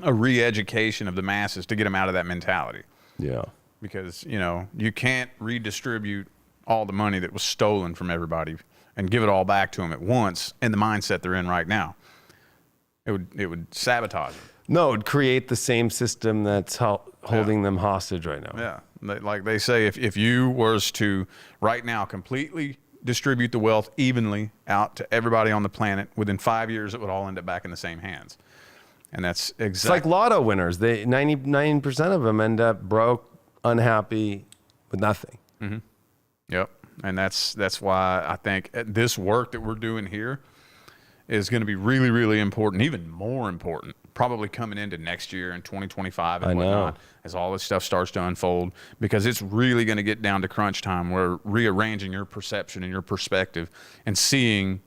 a re-education of the masses to get them out of that mentality.
Yeah.
Because, you can't redistribute all the money that was stolen from everybody and give it all back to them at once in the mindset they're in right now. It would sabotage them.
No, it would create the same system that's holding them hostage right now.
Yeah. Like they say, if you was to right now completely distribute the wealth evenly out to everybody on the planet, within 5 years, it would all end up back in the same hands. And that's exactly.
It's like lotto winners. 99% of them end up broke, unhappy, with nothing.
Mm-hmm. Yep. And that's why I think this work that we're doing here is going to be really, really important, even more important, probably coming into next year in 2025 and whatnot, as all this stuff starts to unfold, because it's really going to get down to crunch time where rearranging your perception and your perspective and seeing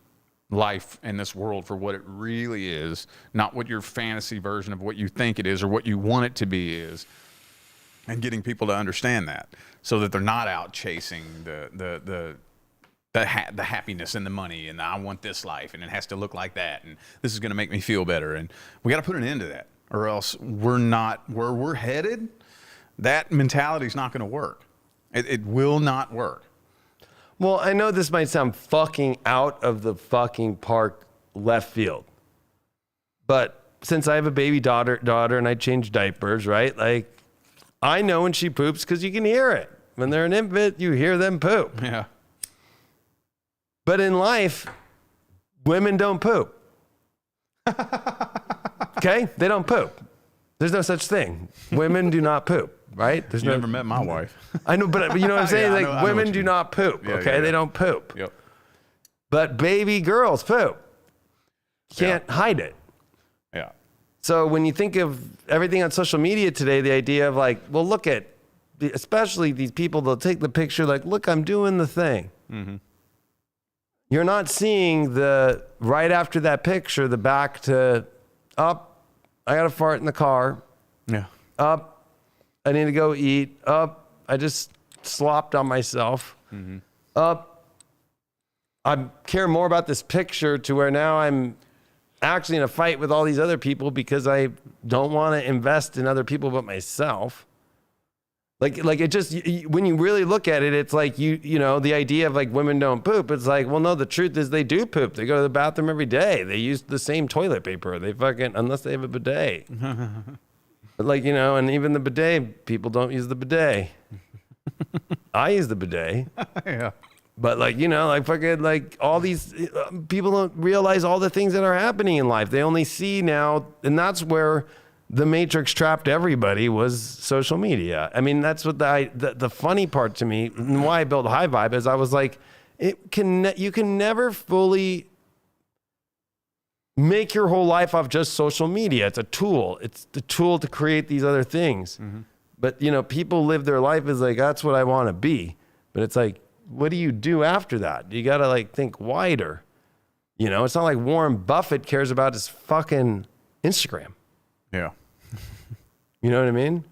life in this world for what it really is, not what your fantasy version of what you think it is or what you want it to be is, and getting people to understand that so that they're not out chasing the happiness and the money and I want this life and it has to look like that and this is going to make me feel better. And we got to put an end to that, or else we're not where we're headed. That mentality is not going to work. It will not work.
Well, I know this might sound fucking out of the fucking park left field, but since I have a baby daughter and I change diapers, right? Like, I know when she poops because you can hear it. When they're an infant, you hear them poop.
Yeah.
But in life, women don't poop. Okay? They don't poop. There's no such thing. Women do not poop, right?
You never met my wife.
I know, but you know what I'm saying?
Yeah,
like, women do not poop,
yeah,
okay?
yeah, yeah.
They don't poop.
Yep.
But baby girls poop. Can't hide it.
Yeah.
So when you think of everything on social media today, the idea of like, well, look at, especially these people, they'll take the picture like, look, I'm doing the thing.
Mm-hmm.
You're not seeing the, right after that picture, the back to, up, I got to fart in the car.
Yeah.
Up, I need to go eat. Up, I just slopped on myself.
Mm-hmm.
Up, I care more about this picture to where now I'm actually in a fight with all these other people because I don't want to invest in other people but myself. Like it just, when you really look at it, it's like, you know, the idea of like women don't poop. It's like, well, no, the truth is they do poop. They go to the bathroom every day. They use the same toilet paper. They fucking, unless they have a bidet. But like, you know, and even the bidet, people don't use the bidet. I use the bidet.
Yeah.
But like, you know, like fucking like all these people don't realize all the things that are happening in life. They only see now, and that's where the Matrix trapped everybody, was social media. I mean, that's what the funny part to me, and why I built High Vibe, is I was like, you can never fully make your whole life off just social media. It's a tool. It's the tool to create these other things. Mm-hmm. But you know, people live their life as like, that's what I want to be. But it's like, what do you do after that? You got to like think wider. You know, it's not like Warren Buffett cares about his fucking Instagram.
Yeah.
You know what I mean?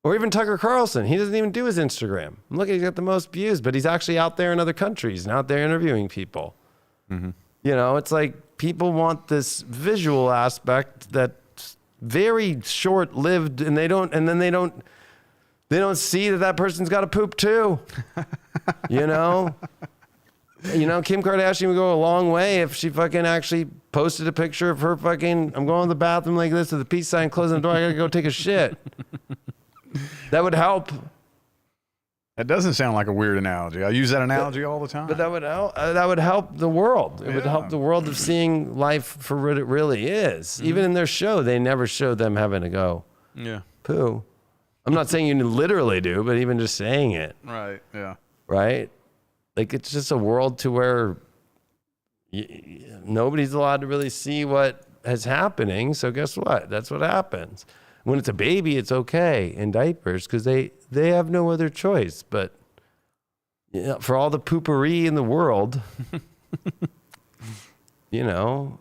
Or even Tucker Carlson. He doesn't even do his Instagram. Look, he's got the most views, but he's actually out there in other countries and out there interviewing people. Mm-hmm. You know, it's like people want this visual aspect that's very short-lived, and they don't see that person's got to poop too. You know? You know, Kim Kardashian would go a long way if she fucking actually posted a picture of her fucking, I'm going to the bathroom like this with a peace sign, closing the door, I gotta go take a shit. That would help.
That doesn't sound like a weird analogy. I use that analogy all the time.
But that would help. That would help the world. It would help the world of seeing life for what it really is. Mm-hmm. Even in their show, they never show them having to go poo. I'm not saying you literally do, but even just saying it.
Right. Yeah.
Right. Like, it's just a world to where nobody's allowed to really see what is happening. So guess what? That's what happens. When it's a baby, it's okay in diapers because they have no other choice. But you know, for all the poopery in the world, you know,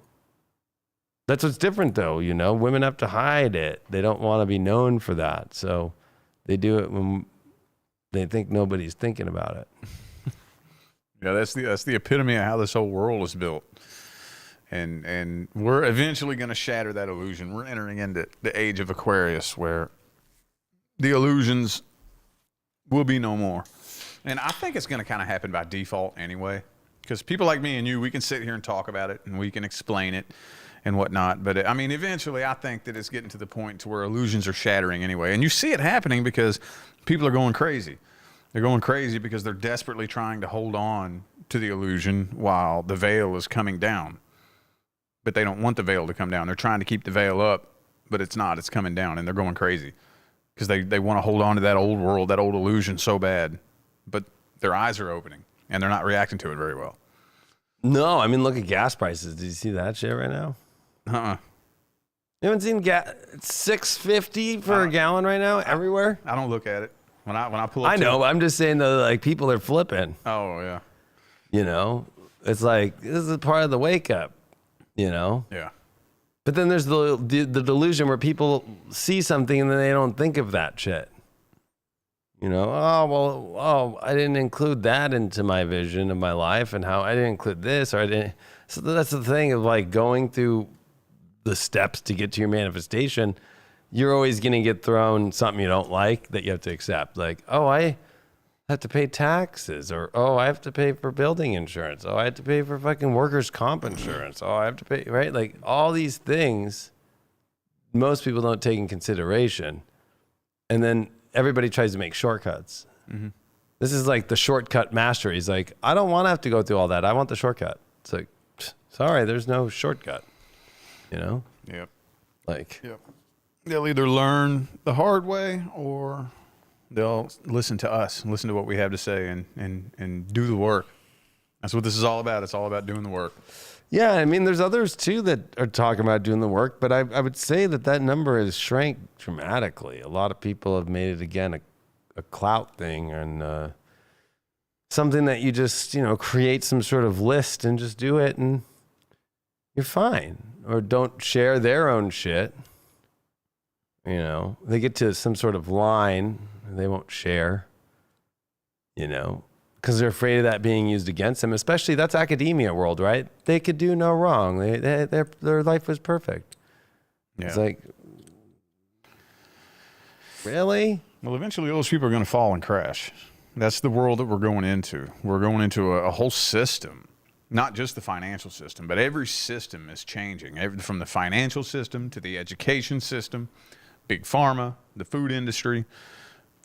that's what's different though. You know, women have to hide it. They don't want to be known for that. So they do it when they think nobody's thinking about it.
Yeah, that's the epitome of how this whole world is built. And we're eventually going to shatter that illusion. We're entering into the age of Aquarius where the illusions will be no more. And I think it's going to kind of happen by default anyway, because people like me and you, we can sit here and talk about it and we can explain it and whatnot. But I mean, eventually I think that it's getting to the point to where illusions are shattering anyway. And you see it happening because people are going crazy. They're going crazy because they're desperately trying to hold on to the illusion while the veil is coming down. But they don't want the veil to come down. They're trying to keep the veil up, but it's not. It's coming down, and they're going crazy because they want to hold on to that old world, that old illusion so bad. But their eyes are opening, and they're not reacting to it very well.
No, I mean, look at gas prices. Did you see that shit right now? You haven't seen gas? It's $6.50 for a gallon right now everywhere.
I don't look at it. When I pull up
I know, but I'm just saying though, like people are flipping.
Oh yeah.
You know, It's like, this is part of the wake up, you know?
Yeah.
But then there's the delusion where people see something and then they don't think of that shit. You know, I didn't include that into my vision of my life, and how I didn't include this, or I didn't. So that's the thing of like going through the steps to get to your manifestation. You're always going to get thrown something you don't like that you have to accept. Like, oh, I have to pay taxes, or oh, I have to pay for building insurance. Oh, I have to pay for fucking workers' comp insurance. Oh, I have to pay, right? Like all these things most people don't take in consideration. And then everybody tries to make shortcuts. Mm-hmm. This is like the shortcut master. He's like, I don't want to have to go through all that. I want the shortcut. It's like, sorry, there's no shortcut, you know?
Yep.
Like,
yep. They'll either learn the hard way or they'll listen to us, listen to what we have to say, and do the work. That's what this is all about. It's all about doing the work.
yeah, I mean, there's others too that are talking about doing the work, but I would say that number has shrank dramatically. A lot of people have made it again a clout thing, and something that you just, you know, create some sort of list and just do it and you're fine. Or don't share their own shit. You know, they get to some sort of line and they won't share, you know, because they're afraid of that being used against them. Especially that's academia world, right? They could do no wrong. Their life was perfect. Yeah. It's like, really?
Well, eventually those people are going to fall and crash. That's the world that we're going into. We're going into a whole system, not just the financial system, but every system is changing. From the financial system to the education system, big pharma, the food industry.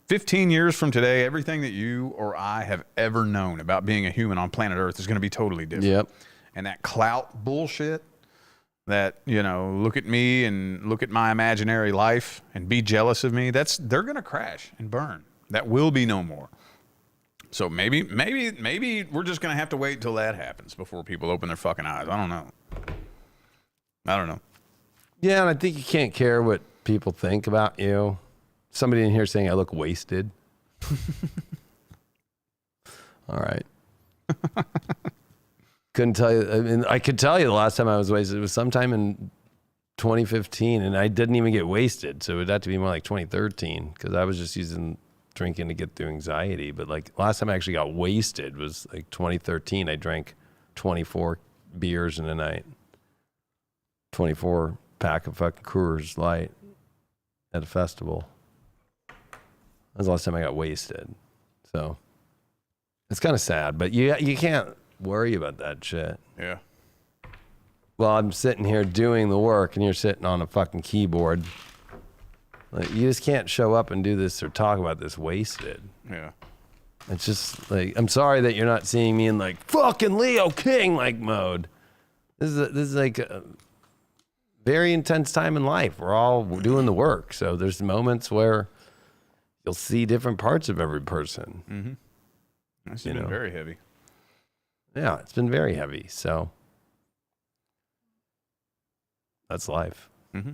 15 years from today, everything that you or I have ever known about being a human on planet Earth is going to be totally different.
Yep.
And that clout bullshit, that, you know, look at me and look at my imaginary life and be jealous of me, they're going to crash and burn. That will be no more. So maybe we're just going to have to wait till that happens before people open their fucking eyes. I don't know.
Yeah, and I think you can't care what people think about you. Somebody in here saying I look wasted. All right. Couldn't tell you. I mean, I could tell you the last time I was wasted. It was sometime in 2015, and I didn't even get wasted. So it would have to be more like 2013 because I was just using drinking to get through anxiety. But like last time I actually got wasted was like 2013. I drank 24 beers in a night. 24 pack of fucking Coors Light at a festival. That was the last time I got wasted. So it's kind of sad, but you can't worry about that shit.
Yeah.
Well, I'm sitting here doing the work and you're sitting on a fucking keyboard. Like, you just can't show up and do this or talk about this wasted.
Yeah.
It's just like, I'm sorry that you're not seeing me in like fucking Leo King like mode. This is like a very intense time in life. We're all doing the work. So there's moments where you'll see different parts of every person.
Mm-hmm. It's been very heavy.
Yeah, it's been very heavy. So that's life.
Mm-hmm.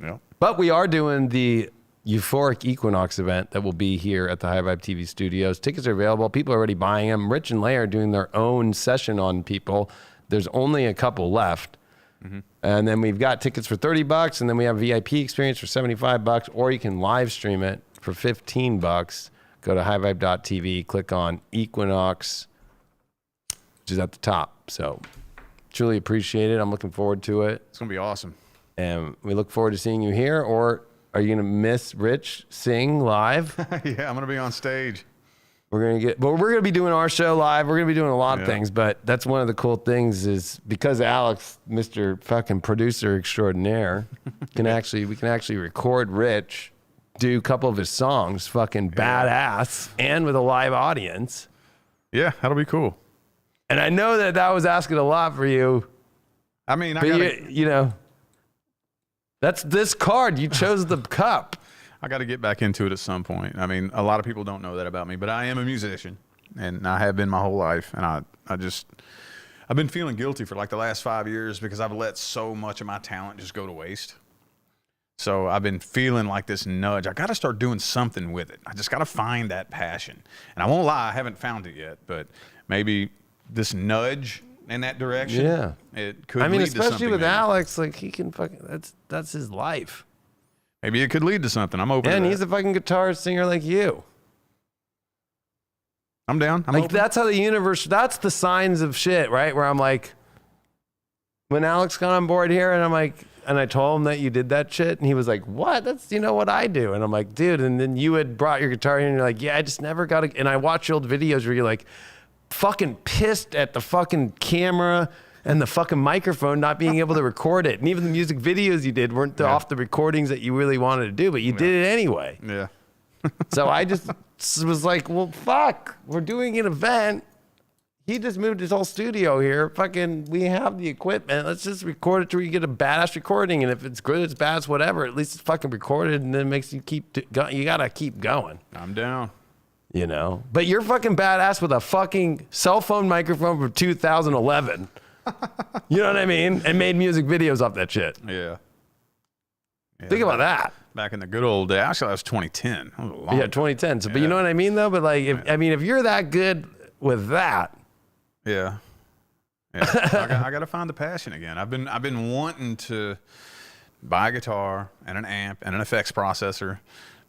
Yeah.
But we are doing the Euphoric Equinox event that will be here at the High Vibe TV studios. Tickets are available. People are already buying them. Rich and Leigh are doing their own session on people. There's only a couple left. Mm-hmm. And then we've got tickets for $30, and then we have VIP experience for $75, or you can live stream it for $15. Go to highvibe.tv, click on Equinox, which is at the top. So truly appreciate it. I'm looking forward to it.
It's going to be awesome.
And we look forward to seeing you here. Or are you going to miss Rich sing live?
Yeah, I'm going to be on stage.
We're going to be doing our show live. We're going to be doing a lot of things, but that's one of the cool things is because Alex, Mr. fucking producer extraordinaire, we can actually record Rich, do a couple of his songs, fucking badass, and with a live audience.
Yeah, that'll be cool.
And I know that was asking a lot for you.
I mean,
you know, that's this card. You chose the cup.
I got to get back into it at some point. I mean, a lot of people don't know that about me, but I am a musician, and I have been my whole life. And I've been feeling guilty for like the last 5 years because I've let so much of my talent just go to waste. So I've been feeling like this nudge. I got to start doing something with it. I just got to find that passion. And I won't lie, I haven't found it yet, but maybe this nudge in that direction,
Yeah.
it could
I mean,
lead to
especially
something.
with
maybe.
Alex, like he can fucking, that's his life.
Maybe it could lead to something. I'm open
And
to
he's
that.
a fucking guitarist singer like you.
I'm down. I'm
Like
open.
that's how the universe, that's the signs of shit, right? Where I'm like, when Alex got on board here and I'm like, and I told him that you did that shit and he was like, what? That's, you know what I do. And I'm like, dude, and then you had brought your guitar in and you're like, yeah, I just never got it. And I watch old videos where you're like fucking pissed at the fucking camera and the fucking microphone not being able to record it. And even the music videos you did weren't off the recordings that you really wanted to do, but you did it anyway.
Yeah.
So I just was like, well, fuck, we're doing an event. He just moved his whole studio here. Fucking, we have the equipment. Let's just record it till you get a badass recording. And if it's good, it's bad, it's whatever. At least it's fucking recorded and then it makes you you gotta keep going.
I'm down.
You know? But you're fucking badass with a fucking cell phone microphone from 2011. You know what I mean? And made music videos off that shit.
Yeah.
Think about that.
Back in the good old days. Actually, that was 2010. That was a long
Yeah,
time.
2010. So, but you know what I mean, though? But like, if you're that good with that,
Yeah. Yeah. I got to find the passion again. I've been wanting to buy a guitar and an amp and an effects processor,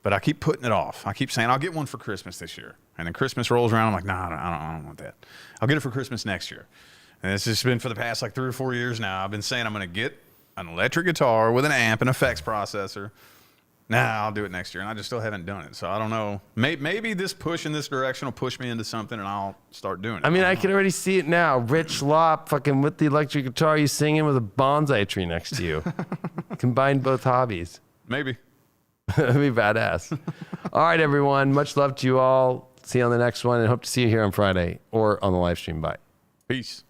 but I keep putting it off. I keep saying I'll get one for Christmas this year, and then Christmas rolls around. I'm like, nah, I don't want that. I'll get it for Christmas next year. And it's just been for the past like 3 or 4 years now. I've been saying I'm going to get an electric guitar with an amp and effects processor. Nah, I'll do it next year, and I just still haven't done it. So I don't know. Maybe this push in this direction will push me into something, and I'll start doing it.
I mean, I can already see it now. Rich Lopp, fucking with the electric guitar, you singing with a bonsai tree next to you. Combine both hobbies.
Maybe.
That'd be badass. All right, everyone. Much love to you all. See you on the next one, and hope to see you here on Friday or on the live stream. Bye.
Peace.